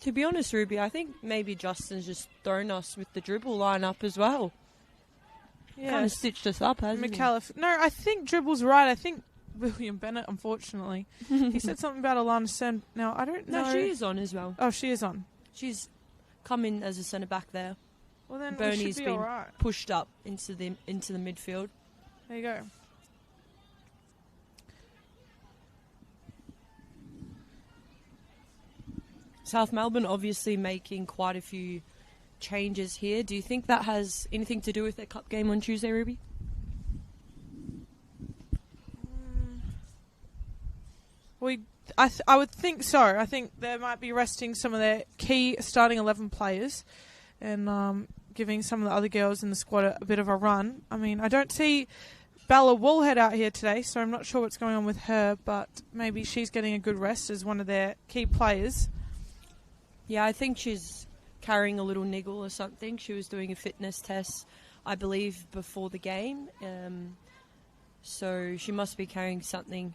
Speaker 6: To be honest, Ruby, I think maybe Justin's just thrown us with the dribble lineup as well.
Speaker 4: Yeah,
Speaker 6: Kind of stitched us up, hasn't he?
Speaker 4: No, I think Dribble's right. I think William Bennett, unfortunately. He said something about Alana Sen. Now, I don't know.
Speaker 6: No, she is on as well.
Speaker 4: Oh, she is on.
Speaker 6: She's come in as a centre back there.
Speaker 4: Well, then
Speaker 6: Bernie's
Speaker 4: we should be
Speaker 6: been
Speaker 4: all right.
Speaker 6: pushed up into the midfield.
Speaker 4: There you go.
Speaker 6: South Melbourne obviously making quite a few changes here. Do you think that has anything to do with their cup game on Tuesday, Ruby?
Speaker 4: I would think so. I think they might be resting some of their key starting 11 players and giving some of the other girls in the squad a bit of a run. I mean, I don't see Bella Woolhead out here today, so I'm not sure what's going on with her, but maybe she's getting a good rest as one of their key players.
Speaker 6: Yeah, I think she's carrying a little niggle or something. She was doing a fitness test, I believe, before the game. So she must be carrying something.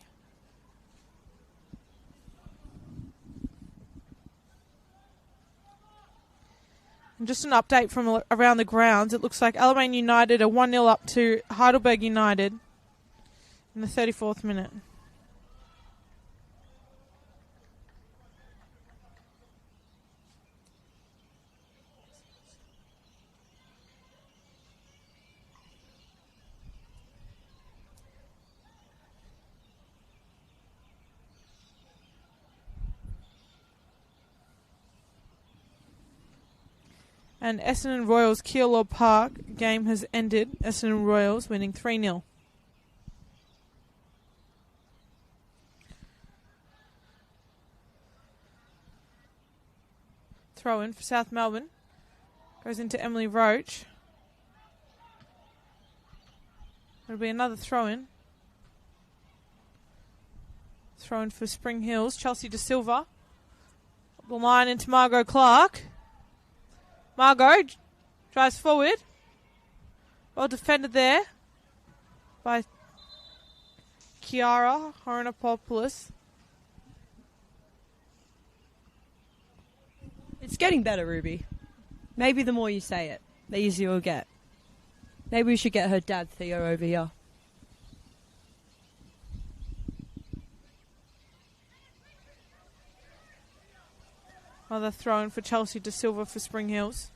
Speaker 4: And just an update from around the grounds. It looks like Alamein United are 1-0 up to Heidelberg United in the 34th minute. And Essendon Royals Keilor Park game has ended. Essendon Royals winning 3-0. Throw in for South Melbourne. Goes into Emily Roach. There'll be another throw in. Throw in for Spring Hills. Chelsea De Silva. Up the line into Margot Clark. Margot drives forward. Well defended there by Kiara Horonopoulos.
Speaker 6: It's getting better, Ruby. Maybe the more you say it, the easier it'll get. Maybe we should get her dad, Theo, over here.
Speaker 4: Another throw in for Chelsea De Silva for Spring Hills.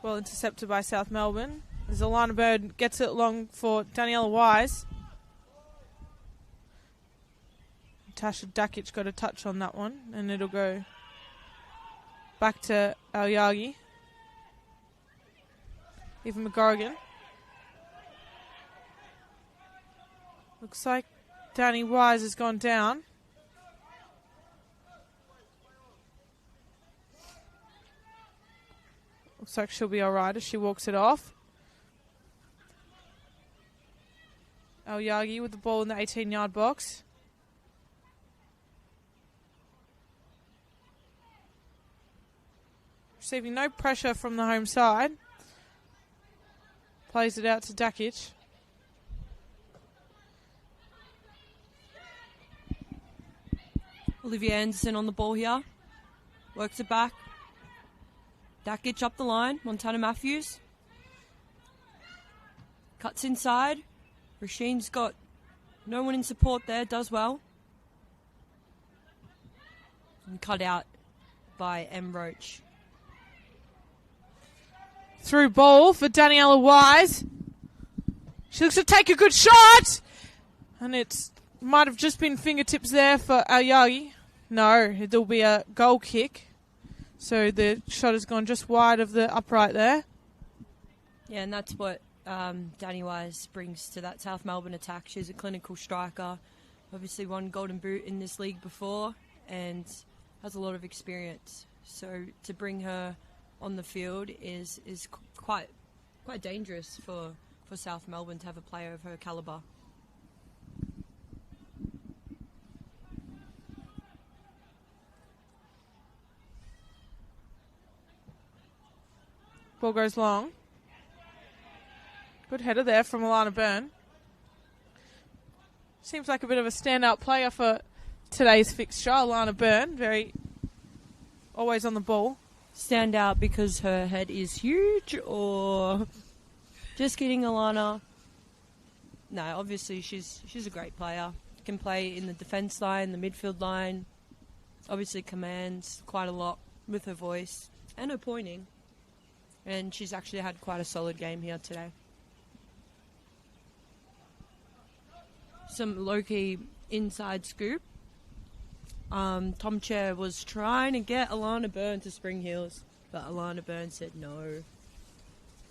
Speaker 4: Well intercepted by South Melbourne. As Alana Bird gets it long for Daniela Wise. Tasha Dakic got a touch on that one, and it'll go back to Aoyagi. Eva McGorrigan. Looks like Danny Wise has gone down. Looks like she'll be alright as she walks it off. Aoyagi with the ball in the 18-yard box. Receiving no pressure from the home side. Plays it out to Dakic.
Speaker 6: Olivia Anderson on the ball here. Works it back. Dakic up the line. Montana Matthews. Cuts inside. Rasheen's got no one in support there. Does well. And cut out by M. Roach.
Speaker 4: Through ball for Daniela Wise. She looks to take a good shot. And it might have just been fingertips there for Aoyagi. No, there'll be a goal kick. So the shot has gone just wide of the upright there.
Speaker 6: Yeah, and that's what Danny Wise brings to that South Melbourne attack. She's a clinical striker, obviously won Golden Boot in this league before and has a lot of experience. So to bring her on the field is quite dangerous for South Melbourne to have a player of her calibre.
Speaker 4: Ball goes long. Good header there from Alana Byrne. Seems like a bit of a standout player for today's fixture. Alana Byrne, always on the ball.
Speaker 6: Stand out because her head is huge, or just kidding, Alana? No, obviously she's a great player. Can play in the defence line, the midfield line. Obviously commands quite a lot with her voice and her pointing. And she's actually had quite a solid game here today. Some low-key inside scoop. Tom Chair was trying to get Alana Byrne to Spring Hills, but Alana Byrne said no.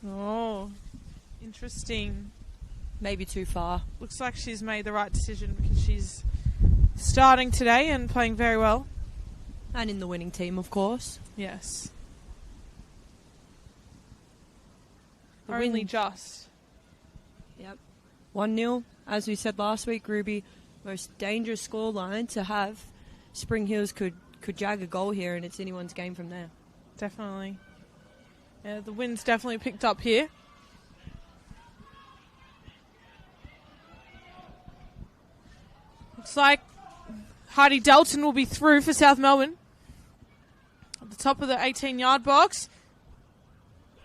Speaker 4: Oh, interesting.
Speaker 6: Maybe too far.
Speaker 4: Looks like she's made the right decision because she's starting today and playing very well.
Speaker 6: And in the winning team, of course.
Speaker 4: Yes.
Speaker 6: The
Speaker 4: Only
Speaker 6: win.
Speaker 4: just.
Speaker 6: Yep. 1-0, as we said last week, Ruby. Most dangerous scoreline to have. Spring Hills could jag a goal here, and it's anyone's game from there.
Speaker 4: Definitely. Yeah, the wind's definitely picked up here. Looks like Heidi Dalton will be through for South Melbourne. At the top of the 18-yard box.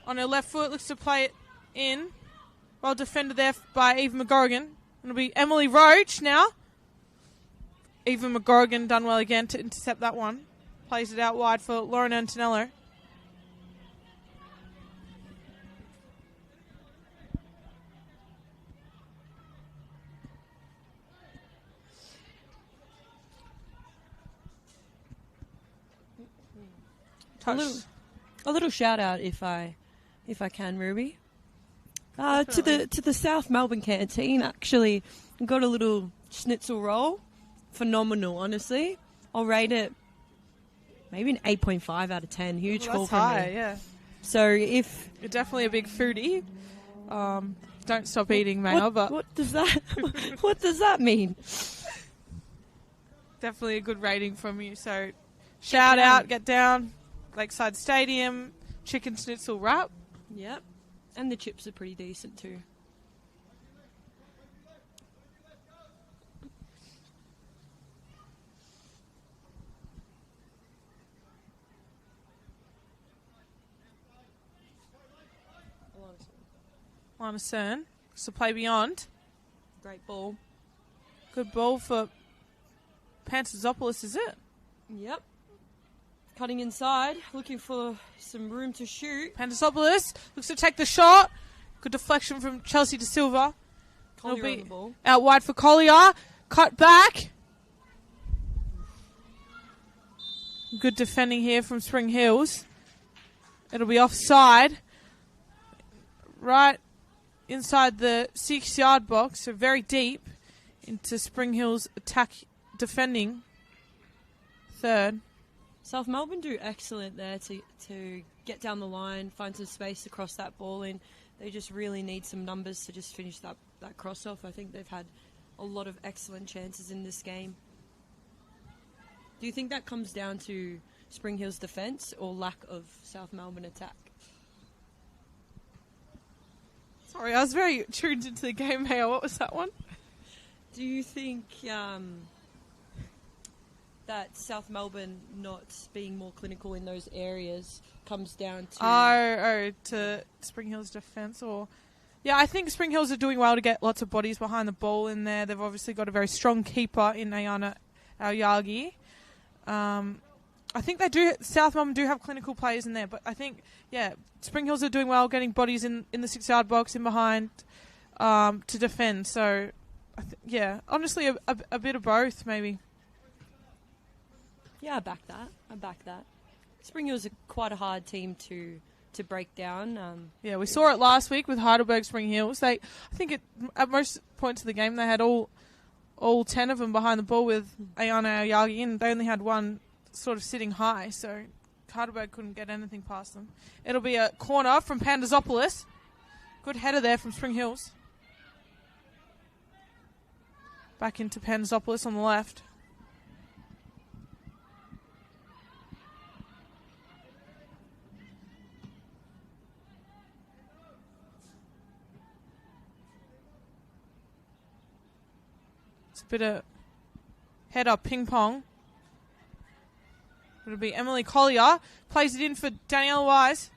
Speaker 4: On her left foot, looks to play it in. Well defended there by Eva McGorrigan. It'll be Emily Roach now. Eva McGorrigan done well again to intercept that one. Plays it out wide for Lauren Antonello.
Speaker 6: A little shout out if I can, Ruby. To the South Melbourne canteen, actually got a little schnitzel roll. Phenomenal, honestly. I'll rate it maybe an 8.5 out of 10. Huge
Speaker 4: Well,
Speaker 6: call
Speaker 4: that's
Speaker 6: from
Speaker 4: high,
Speaker 6: me.
Speaker 4: yeah.
Speaker 6: So if
Speaker 4: You're definitely a big foodie. Don't stop eating, Mayo, but
Speaker 6: what does that what does that mean?
Speaker 4: definitely a good rating from you. So shout out, get down, Lakeside Stadium, chicken schnitzel wrap.
Speaker 6: Yep. And the chips are pretty decent too.
Speaker 4: Lana Cern. So play beyond.
Speaker 6: Great ball.
Speaker 4: Good ball for Panterzopoulos, is it?
Speaker 6: Yep. Cutting inside, looking for some room to shoot.
Speaker 4: Panterzopoulos looks to take the shot. Good deflection from Chelsea De Silva.
Speaker 6: Collier
Speaker 4: It'll
Speaker 6: on
Speaker 4: be
Speaker 6: the ball.
Speaker 4: out wide for Collier. Cut back. Good defending here from Spring Hills. It'll be offside. Right inside the 6-yard box, so very deep into Spring Hills attack defending. Third.
Speaker 6: South Melbourne do excellent there to get down the line, find some space to cross that ball in. They just really need some numbers to just finish that cross off. I think they've had a lot of excellent chances in this game. Do you think that comes down to Spring Hills defence or lack of South Melbourne attack?
Speaker 4: Sorry, I was very tuned into the game, Mayo. What was that one?
Speaker 6: Do you think that South Melbourne not being more clinical in those areas comes down to...
Speaker 4: to Spring Hills defence? Yeah, I think Spring Hills are doing well to get lots of bodies behind the ball in there. They've obviously got a very strong keeper in Ayana Aoyagi. I think South Melbourne do have clinical players in there, but I think, Spring Hills are doing well getting bodies in the 6-yard box in behind to defend. So, honestly, a bit of both, maybe.
Speaker 6: Yeah, I back that. Spring Hills are quite a hard team to to break down.
Speaker 4: Yeah, we saw it last week with Heidelberg Spring Hills. I think at most points of the game they had all 10 of them behind the ball with Ayana Aoyagi, and they only had one sort of sitting high, so Heidelberg couldn't get anything past them. It'll be a corner from Pandazopoulos. Good header there from Spring Hills. Back into Pandazopoulos on the left. It's a bit of header ping pong. It'll be Emily Collier. Plays it in for Danielle Wise.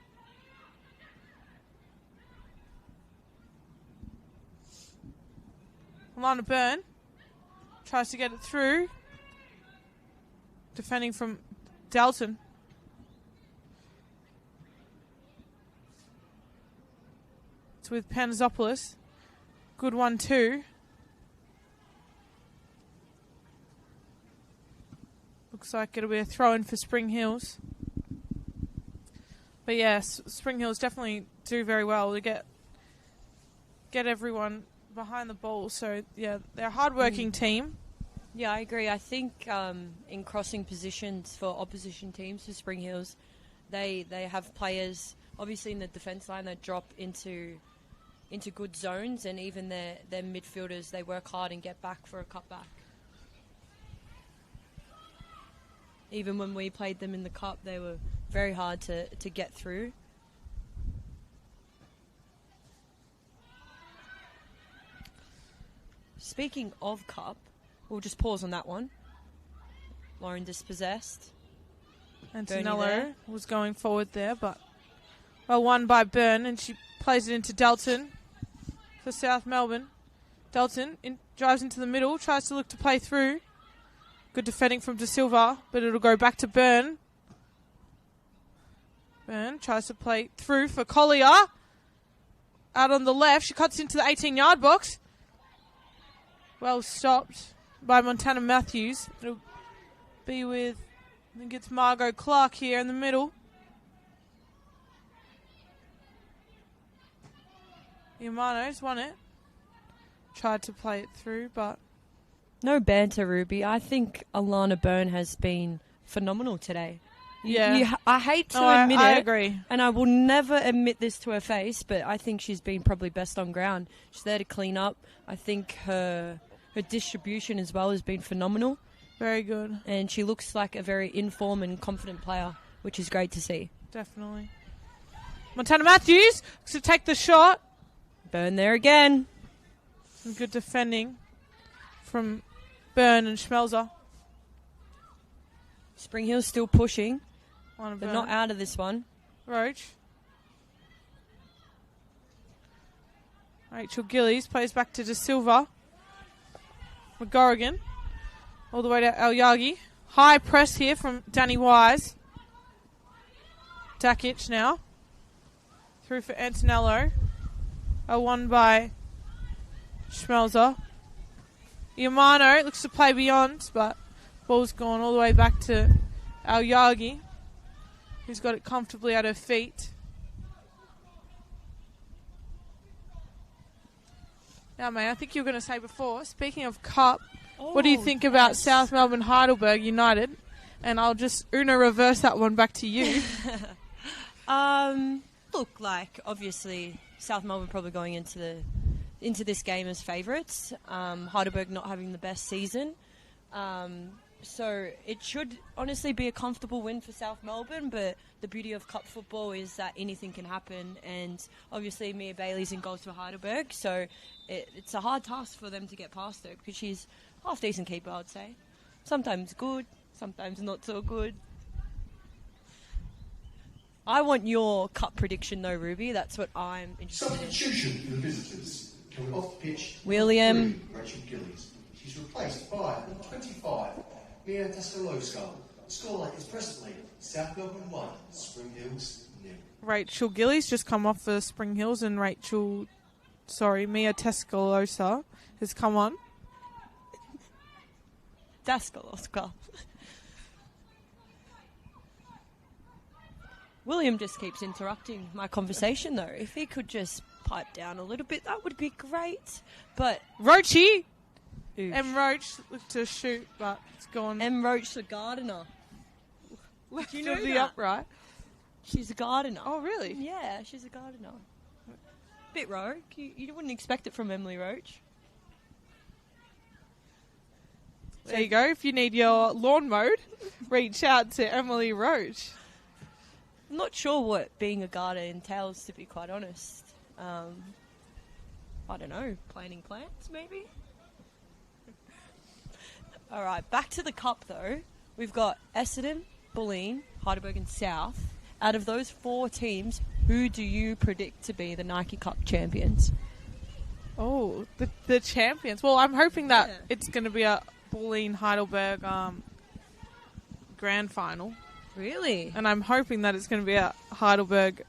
Speaker 4: Alana Byrne tries to get it through. Defending from Dalton. It's with Panazopoulos. Good one too. Looks like it'll be a throw-in for Spring Hills. But yes, Spring Hills definitely do very well to get everyone behind the ball. So, yeah, they're a hard-working team.
Speaker 6: Yeah, I agree. I think in crossing positions for opposition teams for Spring Hills, they have players, obviously in the defence line, that drop into good zones, and even their midfielders, they work hard and get back for a cutback. Even when we played them in the cup, they were very hard to get through. Speaking of cup, we'll just pause on that one. Lauren dispossessed.
Speaker 4: Antonello was going forward there, but well won by Byrne, and she plays it into Dalton for South Melbourne. Dalton drives into the middle, tries to look to play through. Good defending from De Silva, but it'll go back to Byrne. Byrne tries to play through for Collier. Out on the left, she cuts into the 18-yard box. Well stopped by Montana Matthews. It'll be with, I think it's Margot Clark here in the middle. Yamano's won it. Tried to play it through, but
Speaker 6: no banter, Ruby. I think Alana Byrne has been phenomenal today.
Speaker 4: Yeah.
Speaker 6: I hate to admit it.
Speaker 4: I agree.
Speaker 6: And I will never admit this to her face, but I think she's been probably best on ground. She's there to clean up. I think her distribution as well has been phenomenal.
Speaker 4: Very good.
Speaker 6: And she looks like a very informed and confident player, which is great to see.
Speaker 4: Definitely. Montana Matthews looks to take the shot.
Speaker 6: Byrne there again.
Speaker 4: Some good defending from Byrne and Schmelzer.
Speaker 6: Spring Hill's still pushing.
Speaker 4: They're
Speaker 6: not out of this one.
Speaker 4: Roach. Rachel Gillies plays back to De Silva. McGorrigan. All the way to Aoyagi. High press here from Danny Wise. Dakic now. Through for Antonello. A one by Schmelzer. Yamano looks to play beyond, but ball's gone all the way back to Aoyagi, who's got it comfortably at her feet. Now, mate, I think you were going to say before, speaking of cup, what do you think about South Melbourne Heidelberg United? And I'll just reverse that one back to you.
Speaker 6: Look, like, obviously, South Melbourne probably going into this game as favourites. Heidelberg not having the best season. So it should honestly be a comfortable win for South Melbourne, but the beauty of cup football is that anything can happen, and obviously Mia Bailey's in goals for Heidelberg, so it's a hard task for them to get past her, because she's a half-decent keeper, I'd say. Sometimes good, sometimes not so good. I want your cup prediction though, Ruby. That's what I'm interested in.
Speaker 5: Substitution for the visitors. Coming off the pitch,
Speaker 6: William.
Speaker 5: Rachel Gillies. She's replaced by number 25, Mia Tascaloska. The scoreline is presently South Melbourne 1, Spring Hills 0.
Speaker 4: Rachel Gillies just come off for Spring Hills, and Mia Tascalosa has come on.
Speaker 6: Tascaloska. William just keeps interrupting my conversation, though. If he could just pipe down a little bit, that would be great. But
Speaker 4: Roachy!
Speaker 6: oof.
Speaker 4: M. Roach looked to shoot, but it's gone
Speaker 6: M. Roach, the gardener.
Speaker 4: left
Speaker 6: you know
Speaker 4: of the
Speaker 6: that?
Speaker 4: upright.
Speaker 6: She's a gardener.
Speaker 4: Oh, really?
Speaker 6: Yeah, she's a gardener. Bit rogue. You wouldn't expect it from Emily Roach.
Speaker 4: There you go. If you need your lawn mowed, reach out to Emily Roach.
Speaker 6: I'm not sure what being a gardener entails, to be quite honest. I don't know. Planting plants, maybe? All right, back to the cup, though. We've got Essendon, Bulleen, Heidelberg and South. Out of those 4 teams, who do you predict to be the Nike Cup champions?
Speaker 4: Oh, the champions. Well, I'm hoping that
Speaker 6: Yeah.
Speaker 4: it's going to be a Bulleen Heidelberg grand final.
Speaker 6: Really?
Speaker 4: And I'm hoping that it's going to be a Heidelberg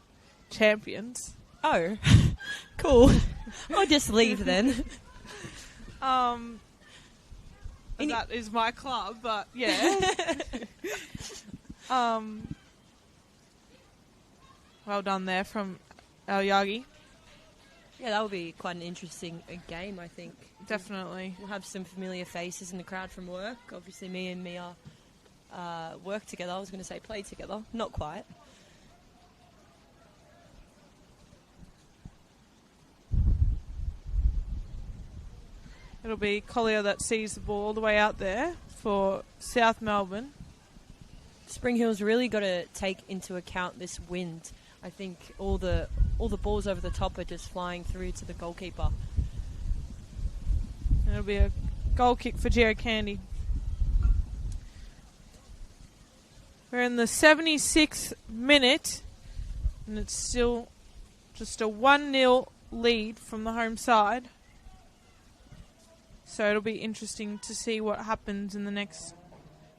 Speaker 4: champions.
Speaker 6: Oh, cool. I'll just leave then.
Speaker 4: That is my club, but yeah. Well done there from Al Yagi.
Speaker 6: Yeah, that will be quite an interesting game, I think.
Speaker 4: Definitely.
Speaker 6: We'll have some familiar faces in the crowd from work. Obviously, me and Mia work together. I was going to say play together. Not quite.
Speaker 4: It'll be Collier that sees the ball all the way out there for South Melbourne.
Speaker 6: Spring Hill's really got to take into account this wind. I think all the balls over the top are just flying through to the goalkeeper.
Speaker 4: It'll be a goal kick for Geo Candy. We're in the 76th minute, and it's still just a 1-0 lead from the home side. So it'll be interesting to see what happens in the next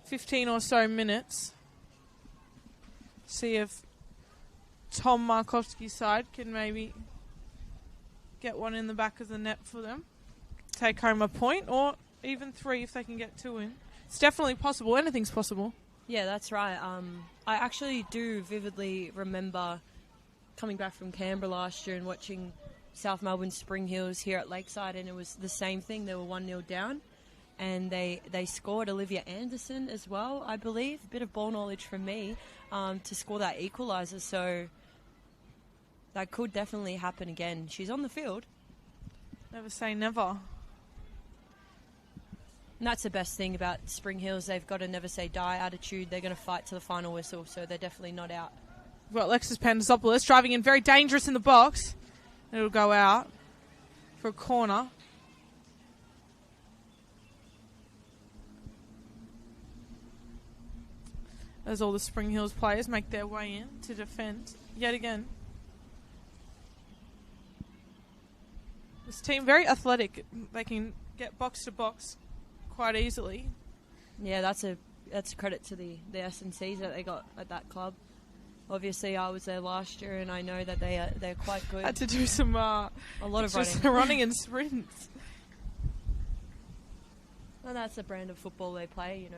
Speaker 4: 15 or so minutes. See if Tom Markovsky's side can maybe get one in the back of the net for them. Take home a point, or even 3 if they can get 2 in. It's definitely possible. Anything's possible.
Speaker 6: Yeah, that's right. I actually do vividly remember coming back from Canberra last year and watching South Melbourne Spring Hills here at Lakeside, and it was the same thing. They were 1-0 down, and they scored Olivia Anderson as well, I believe. A bit of ball knowledge from me to score that equaliser, so that could definitely happen again. She's on the field.
Speaker 4: Never say never.
Speaker 6: And that's the best thing about Spring Hills. They've got a never say die attitude. They're going to fight to the final whistle, so they're definitely not out.
Speaker 4: We've got Alexis Pandasopoulos driving in very dangerous in the box. It'll go out for a corner. As all the Spring Hills players make their way in to defend yet again. This team very athletic. They can get box to box quite easily.
Speaker 6: Yeah, that's a credit to the S&Cs that they got at that club. Obviously, I was there last year, and I know that they're quite good.
Speaker 4: Had to do some
Speaker 6: a lot of running.
Speaker 4: running and sprints.
Speaker 6: And that's the brand of football they play. You know,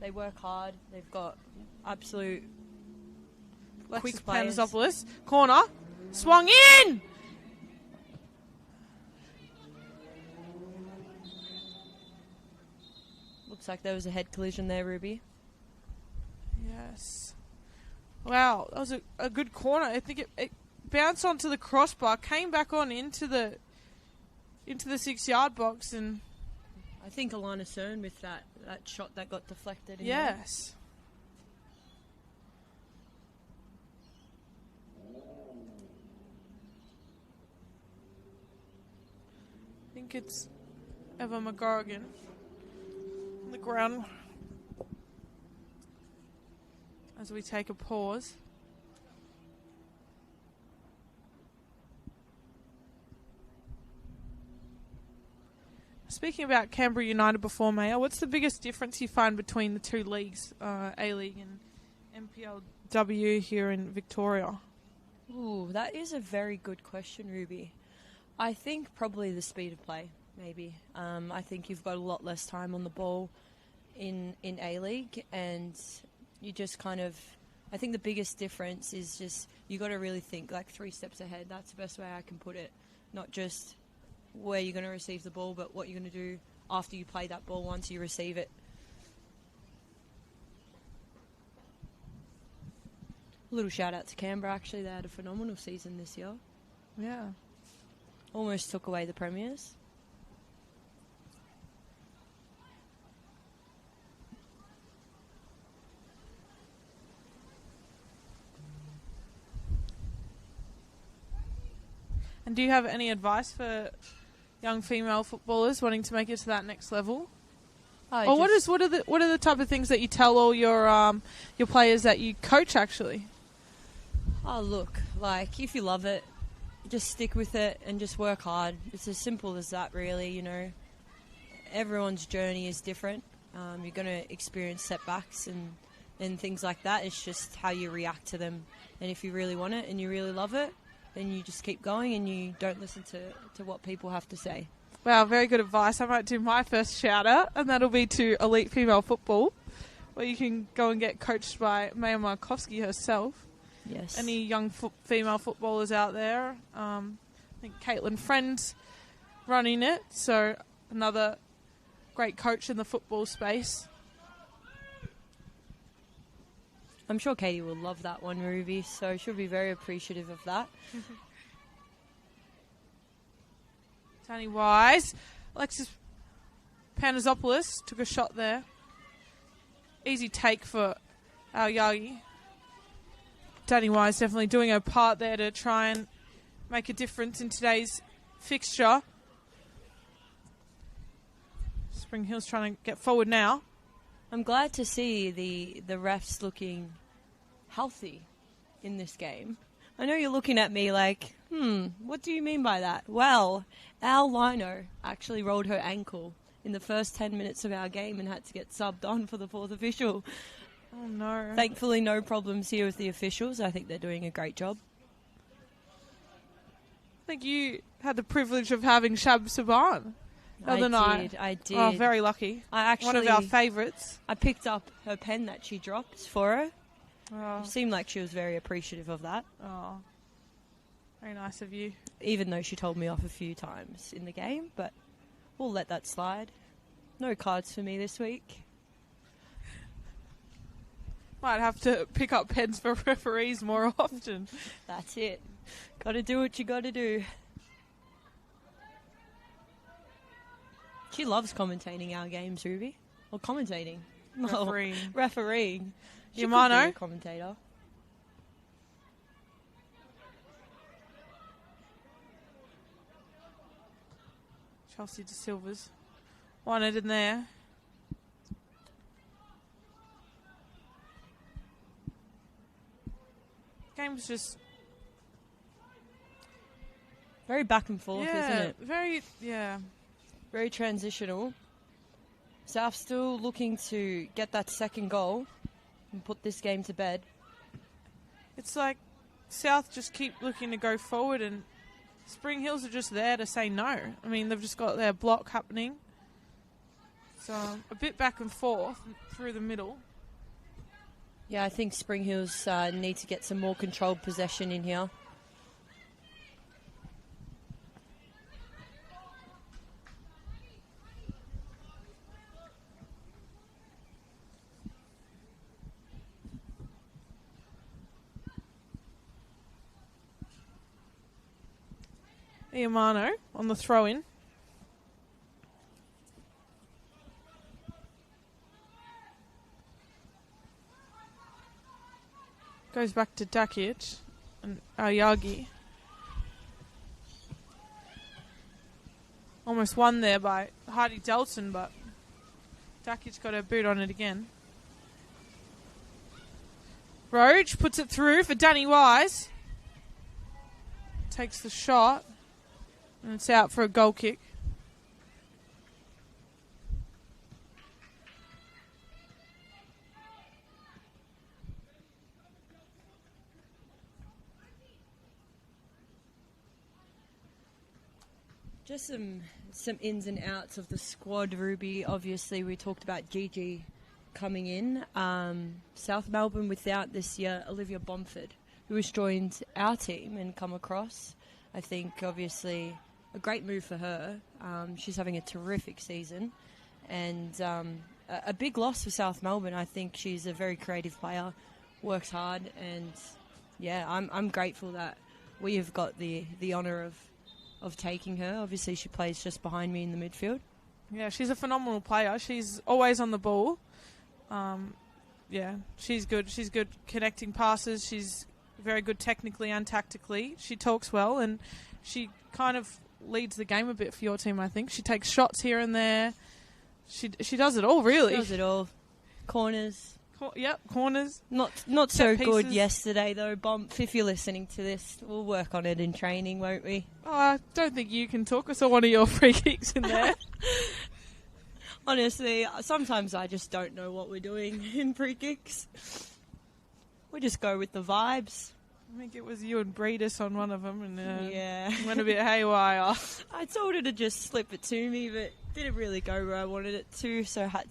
Speaker 6: they work hard. They've got absolute
Speaker 4: Alexis
Speaker 6: quick players.
Speaker 4: Pandasopoulos, corner, swung in.
Speaker 6: Looks like there was a head collision there, Ruby.
Speaker 4: Yes. Wow, that was a good corner. I think it bounced onto the crossbar, came back on into the 6-yard box, and
Speaker 6: I think Alana Cern with that shot that got deflected. In
Speaker 4: yes. I think it's Eva McGorrigan on the ground. As we take a pause. Speaking about Canberra United before, Maya, what's the biggest difference you find between the two leagues, A-League and NPLW here in Victoria?
Speaker 6: Ooh, that is a very good question, Ruby. I think probably the speed of play, maybe. I think you've got a lot less time on the ball in A-League, and you just kind of I think the biggest difference is just you got to really think like 3 steps ahead. That's the best way I can put it. Not just where you're going to receive the ball, but what you're going to do after you play that ball once you receive it. A little shout out to Canberra, actually. They had a phenomenal season this year.
Speaker 4: Yeah.
Speaker 6: Almost took away the premiers.
Speaker 4: And do you have any advice for young female footballers wanting to make it to that next level? Or what are the type of things that you tell all your players that you coach actually?
Speaker 6: Oh, look, like, if you love it, just stick with it and just work hard. It's as simple as that, really, you know. Everyone's journey is different. You're going to experience setbacks and things like that. It's just how you react to them. And if you really want it and you really love it, then you just keep going and you don't listen to what people have to say.
Speaker 4: Wow, very good advice. I might do my first shout-out, and that'll be to Elite Female Football, where you can go and get coached by Maya Markovsky herself.
Speaker 6: Yes.
Speaker 4: Any young female footballers out there? I think Caitlin Friend's running it, so another great coach in the football space.
Speaker 6: I'm sure Katie will love that one, Ruby, so she'll be very appreciative of that.
Speaker 4: Tony Wise. Alexis Panazopoulos took a shot there. Easy take for our Yagi. Danny Wise definitely doing her part there to try and make a difference in today's fixture. Spring Hill's trying to get forward now.
Speaker 6: I'm glad to see the refs looking healthy in this game. I know you're looking at me like, what do you mean by that? Well, our lino actually rolled her ankle in the first 10 minutes of our game and had to get subbed on for the 4th official.
Speaker 4: Oh, no.
Speaker 6: Thankfully, no problems here with the officials. I think they're doing a great job.
Speaker 4: I think you had the privilege of having Shab Saban the other night.
Speaker 6: I did.
Speaker 4: Oh, very lucky. One of our favourites.
Speaker 6: I picked up her pen that she dropped for her.
Speaker 4: Oh.
Speaker 6: It seemed like she was very appreciative of that.
Speaker 4: Oh, very nice of you.
Speaker 6: Even though she told me off a few times in the game, but we'll let that slide. No cards for me this week.
Speaker 4: Might have to pick up pens for referees more often.
Speaker 6: That's it. Got to do what you got to do. She loves commentating our games, Ruby. Or commentating.
Speaker 4: Refereeing.
Speaker 6: Oh, refereeing. She
Speaker 4: Yamano.
Speaker 6: could be a commentator.
Speaker 4: Chelsea De Silva's wanted in there. Game's just
Speaker 6: Very back and forth, isn't it?
Speaker 4: Very
Speaker 6: transitional. South still looking to get that second goal and put this game to bed.
Speaker 4: It's like South just keep looking to go forward and Spring Hills are just there to say no. I mean, they've just got their block happening. So a bit back and forth through the middle.
Speaker 6: Yeah, I think Spring Hills need to get some more controlled possession in here.
Speaker 4: Iamano on the throw-in. Goes back to Dakic and Ayagi. Almost won there by Hardy Delton, but Dakic got her boot on it again. Roach puts it through for Danny Wise. Takes the shot. And it's out for a goal kick.
Speaker 6: Just some ins and outs of the squad, Ruby. Obviously, we talked about Gigi coming in. South Melbourne without this year Olivia Bomford, who has joined our team and come across. I think obviously a great move for her. She's having a terrific season, and a big loss for South Melbourne. I think she's a very creative player, works hard, and yeah, I'm grateful that we have got the honour of taking her. Obviously, she plays just behind me in the midfield.
Speaker 4: Yeah, she's a phenomenal player. She's always on the ball. She's good. She's good connecting passes. She's very good technically and tactically. She talks well, and she kind of leads the game a bit for your team, I think. She takes shots here and there. She does it all, really.
Speaker 6: She does it all. Corners.
Speaker 4: Corners.
Speaker 6: Not so
Speaker 4: Set
Speaker 6: good
Speaker 4: pieces.
Speaker 6: yesterday, though, Bump. If you're listening to this, we'll work on it in training, won't we?
Speaker 4: Oh, I don't think you can talk. I saw one of your free kicks in there.
Speaker 6: Honestly, sometimes I just don't know what we're doing in free kicks. We just go with the vibes.
Speaker 4: I think it was you and Breedis on one of them, and
Speaker 6: Yeah.
Speaker 4: went a bit haywire.
Speaker 6: I told her to just slip it to me, but didn't really go where I wanted it to, so I had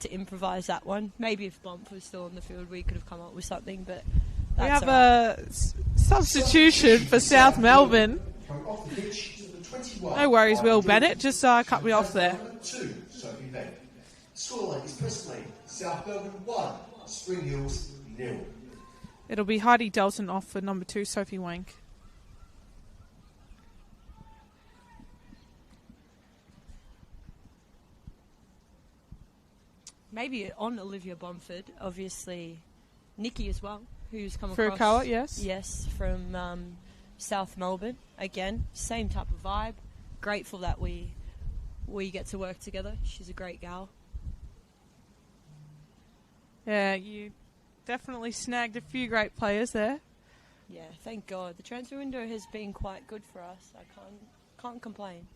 Speaker 6: to improvise that one. Maybe if Bump was still on the field, we could have come up with something, but
Speaker 4: We
Speaker 6: that's
Speaker 4: have
Speaker 6: all right.
Speaker 4: a substitution for South Melbourne.
Speaker 5: Coming off the pitch is number 21.
Speaker 4: No worries, Will Bennett. Just cut me off there.
Speaker 5: Number 2, Sophie Beck. Scoreline is presently South Melbourne 1, Spring Hills 0.
Speaker 4: It'll be Heidi Delton off for number 2, Sophie Wank.
Speaker 6: Maybe on Olivia Bomford, obviously Nikki as well, who's come
Speaker 4: Furukawa,
Speaker 6: across.
Speaker 4: yes.
Speaker 6: Yes, from South Melbourne. Again, same type of vibe. Grateful that we get to work together. She's a great gal.
Speaker 4: Yeah, you definitely snagged a few great players there.
Speaker 6: Yeah, thank God. The transfer window has been quite good for us. I can't complain.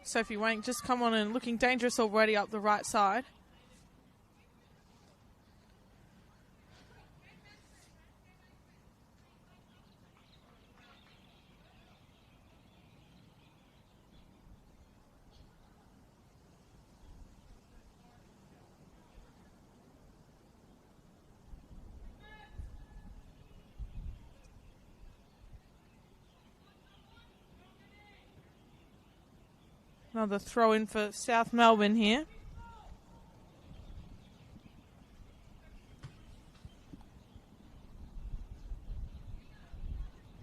Speaker 4: Sophie Wank just come on and looking dangerous already up the right side. Another throw in for South Melbourne here.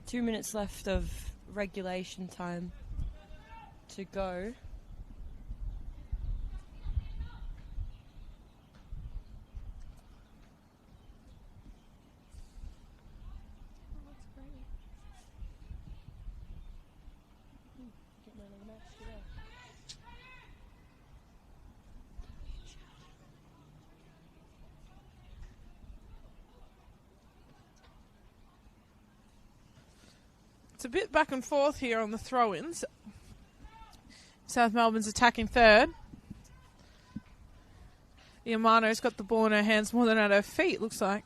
Speaker 6: Two minutes left of regulation time to go.
Speaker 4: It's a bit back and forth here on the throw-ins. South Melbourne's attacking third. Iamano's got the ball in her hands more than at her feet, looks like,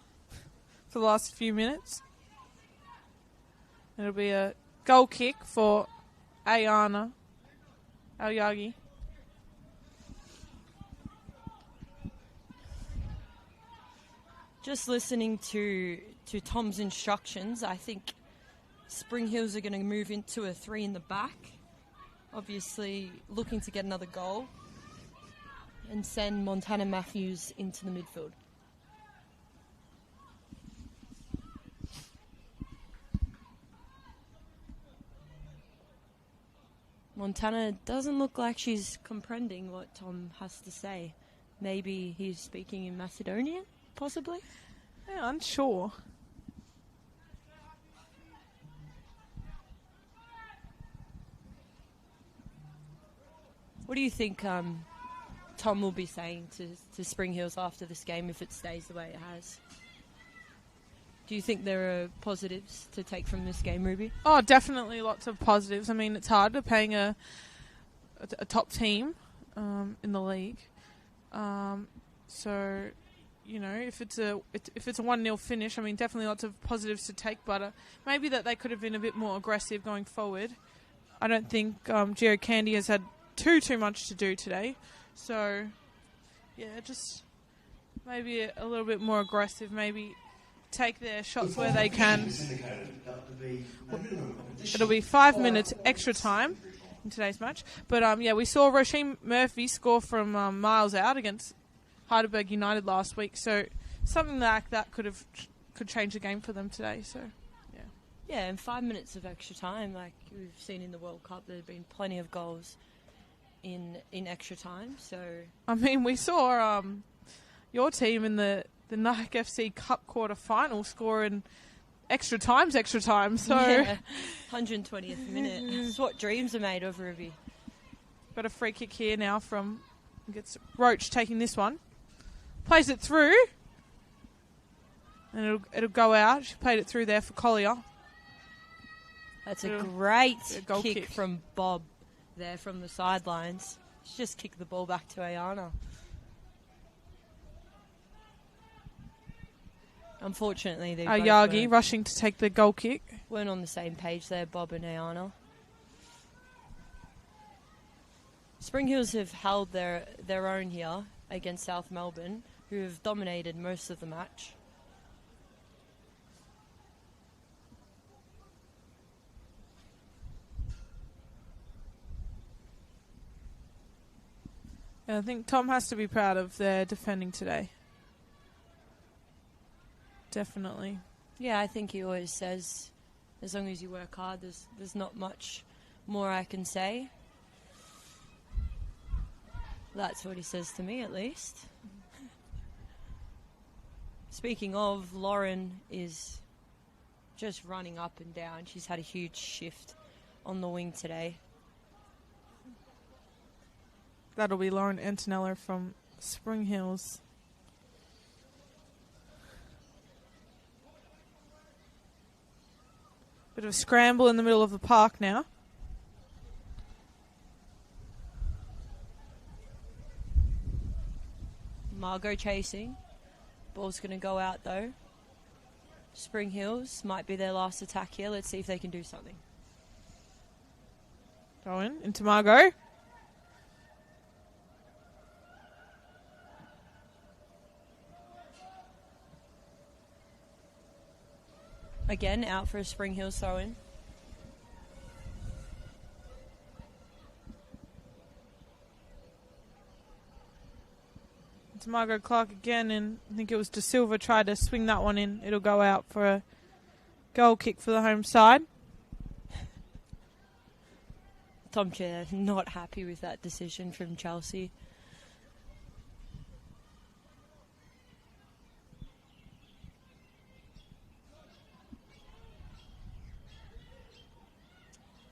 Speaker 4: for the last few minutes. It'll be a goal kick for Ayana Alyagi.
Speaker 6: Just listening to Tom's instructions, I think Spring Hills are going to move into a 3 in the back. Obviously looking to get another goal and send Montana Matthews into the midfield. Montana doesn't look like she's comprehending what Tom has to say. Maybe he's speaking in Macedonian, possibly?
Speaker 4: Yeah, unsure.
Speaker 6: What do you think Tom will be saying to Spring Hills after this game if it stays the way it has? Do you think there are positives to take from this game, Ruby?
Speaker 4: Oh, definitely lots of positives. I mean, it's hard to playing a top team in the league. So, you know, if it's a 1-0 finish, I mean, definitely lots of positives to take. But maybe that they could have been a bit more aggressive going forward. I don't think Geo Candy has had too much to do today. So, yeah, just maybe a little bit more aggressive. Maybe take their shots where they can. It'll be 5 minutes extra time in today's match. But, yeah, we saw Roisin Murphy score from miles out against Heidelberg United last week. So something like that could change the game for them today. So, yeah.
Speaker 6: Yeah, and 5 minutes of extra time, like we've seen in the World Cup, there have been plenty of goals in extra time. So
Speaker 4: I mean, we saw your team in the Nike FC Cup quarter final scoring extra time. So
Speaker 6: yeah, 120th minute. This is what dreams are made of, Ruby.
Speaker 4: Got a free kick here now from gets Roach taking this one, plays it through, and it'll go out. She played it through there for Collier.
Speaker 6: That's a great kick from Bob there from the sidelines. She's just kicked the ball back to Ayana. Unfortunately, they
Speaker 4: Yagi rushing to take the goal kick.
Speaker 6: Weren't on the same page there, Bob and Ayana. Spring Hills have held their own here against South Melbourne, who have dominated most of the match.
Speaker 4: Yeah, I think Tom has to be proud of their defending today. Definitely.
Speaker 6: Yeah, I think he always says, as long as you work hard, there's not much more I can say. That's what he says to me, at least. Speaking of, Lauren is just running up and down. She's had a huge shift on the wing today.
Speaker 4: That'll be Lauren Antonello from Spring Hills. Bit of a scramble in the middle of the park now.
Speaker 6: Margot chasing. Ball's going to go out though. Spring Hills might be their last attack here. Let's see if they can do something.
Speaker 4: Going into Margot.
Speaker 6: Again, out for a Spring Hills throw-in.
Speaker 4: It's Margot Clark again, and I think it was De Silva tried to swing that one in. It'll go out for a goal kick for the home side.
Speaker 6: Tom Chair not happy with that decision from Chelsea.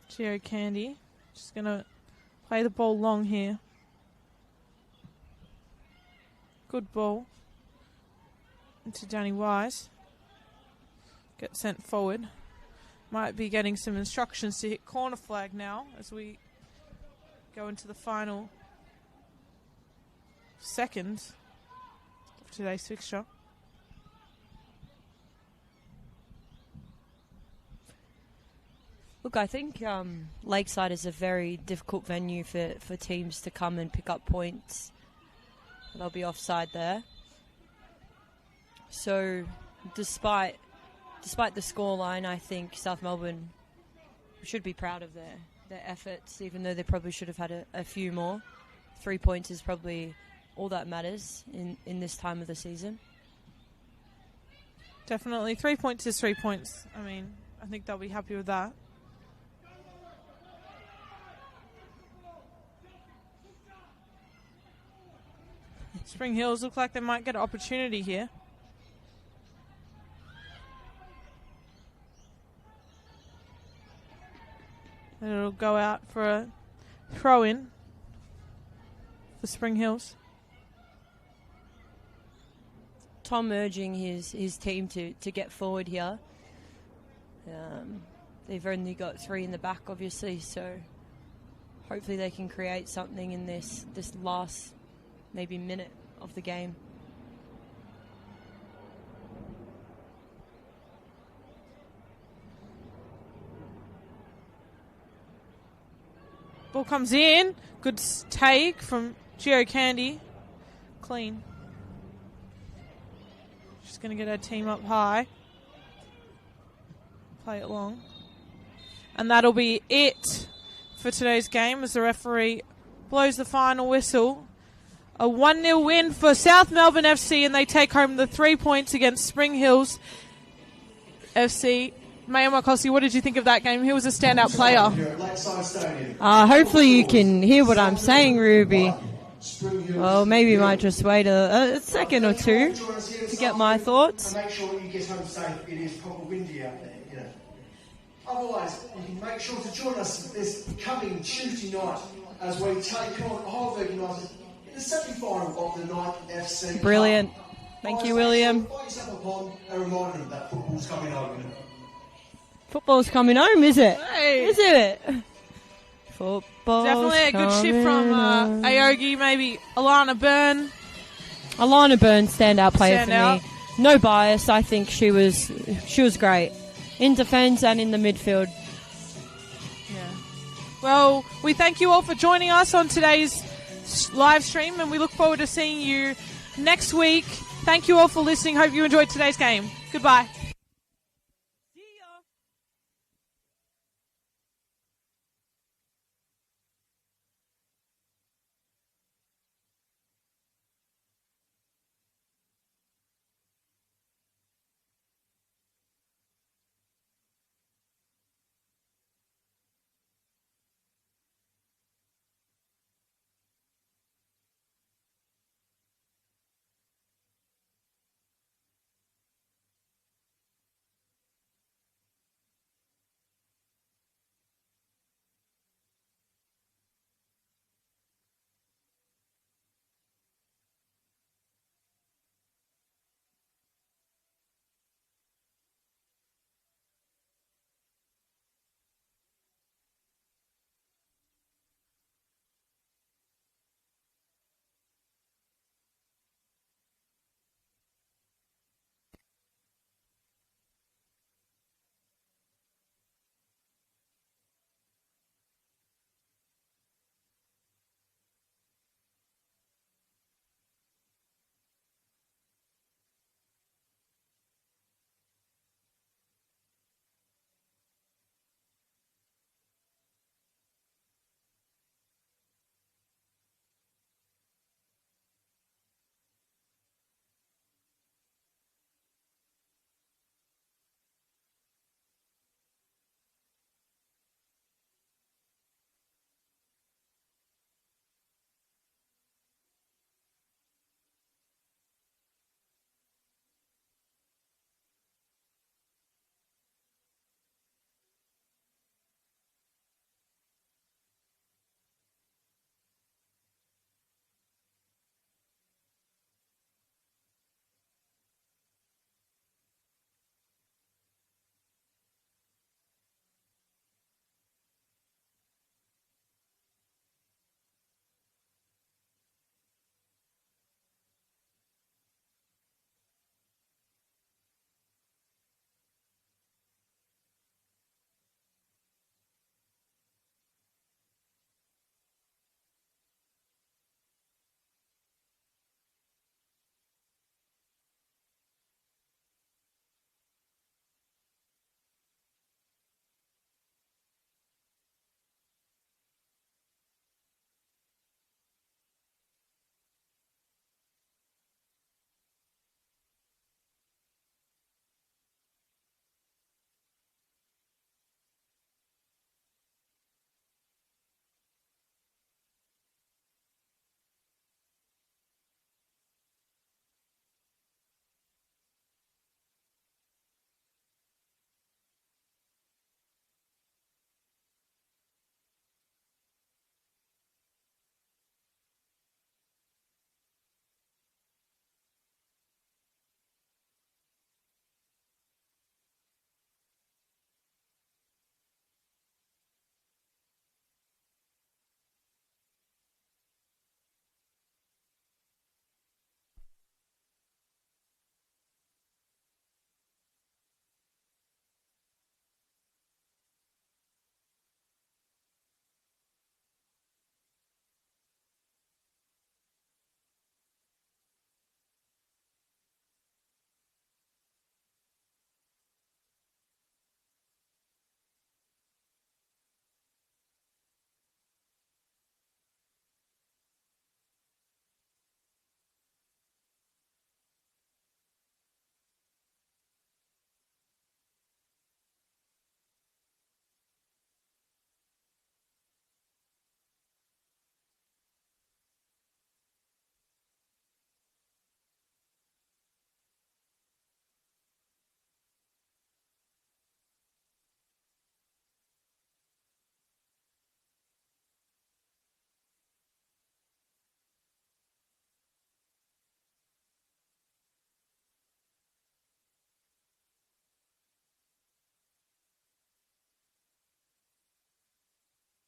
Speaker 4: Geo Candy just going to play the ball long here. Good ball into Danny Wise. Get sent forward. Might be getting some instructions to hit corner flag now as we go into the final second of today's fixture.
Speaker 6: Look, I think Lakeside is a very difficult venue for teams to come and pick up points. They'll be offside there. So, despite the scoreline, I think South Melbourne should be proud of their efforts, even though they probably should have had a few more. 3 points is probably all that matters in this time of the season.
Speaker 4: Definitely. 3 points is 3 points. I mean, I think they'll be happy with that. Spring Hills look like they might get an opportunity here. And it'll go out for a throw-in for Spring Hills.
Speaker 6: Tom urging his team to get forward here. They've only got 3 in the back, obviously, so hopefully they can create something in this last maybe minute of the game.
Speaker 4: Ball comes in. Good take from Gio Candy. Clean. She's going to get her team up high. Play it long. And that'll be it for today's game as the referee blows the final whistle. A 1-0 win for South Melbourne FC, and they take home the 3 points against Spring Hills FC. Maya Marcosi, what did you think of that game? Who was a standout player?
Speaker 6: Hopefully you can hear what I'm saying, Ruby. Well, maybe might just wait a second or two to get my thoughts.
Speaker 5: Make sure that you get home safe. It is proper windy out there, you know. Otherwise, you can make sure to join us this coming Tuesday night as we take on Heidelberg United in the semi-final of the Night FC.
Speaker 6: Brilliant. Thank you, William.
Speaker 5: Find yourself upon and remind them that football's coming home.
Speaker 6: Football's coming home, is it?
Speaker 4: Hey.
Speaker 6: Is it? Football's
Speaker 4: definitely a good shift from Aogi, maybe Alana Byrne.
Speaker 6: Alana Byrne, standout player for
Speaker 4: Standout.
Speaker 6: me. No bias. I think she was great in defence and in the midfield.
Speaker 4: Yeah. Well, we thank you all for joining us on today's live stream, and we look forward to seeing you next week. Thank you all for listening. Hope you enjoyed today's game. Goodbye.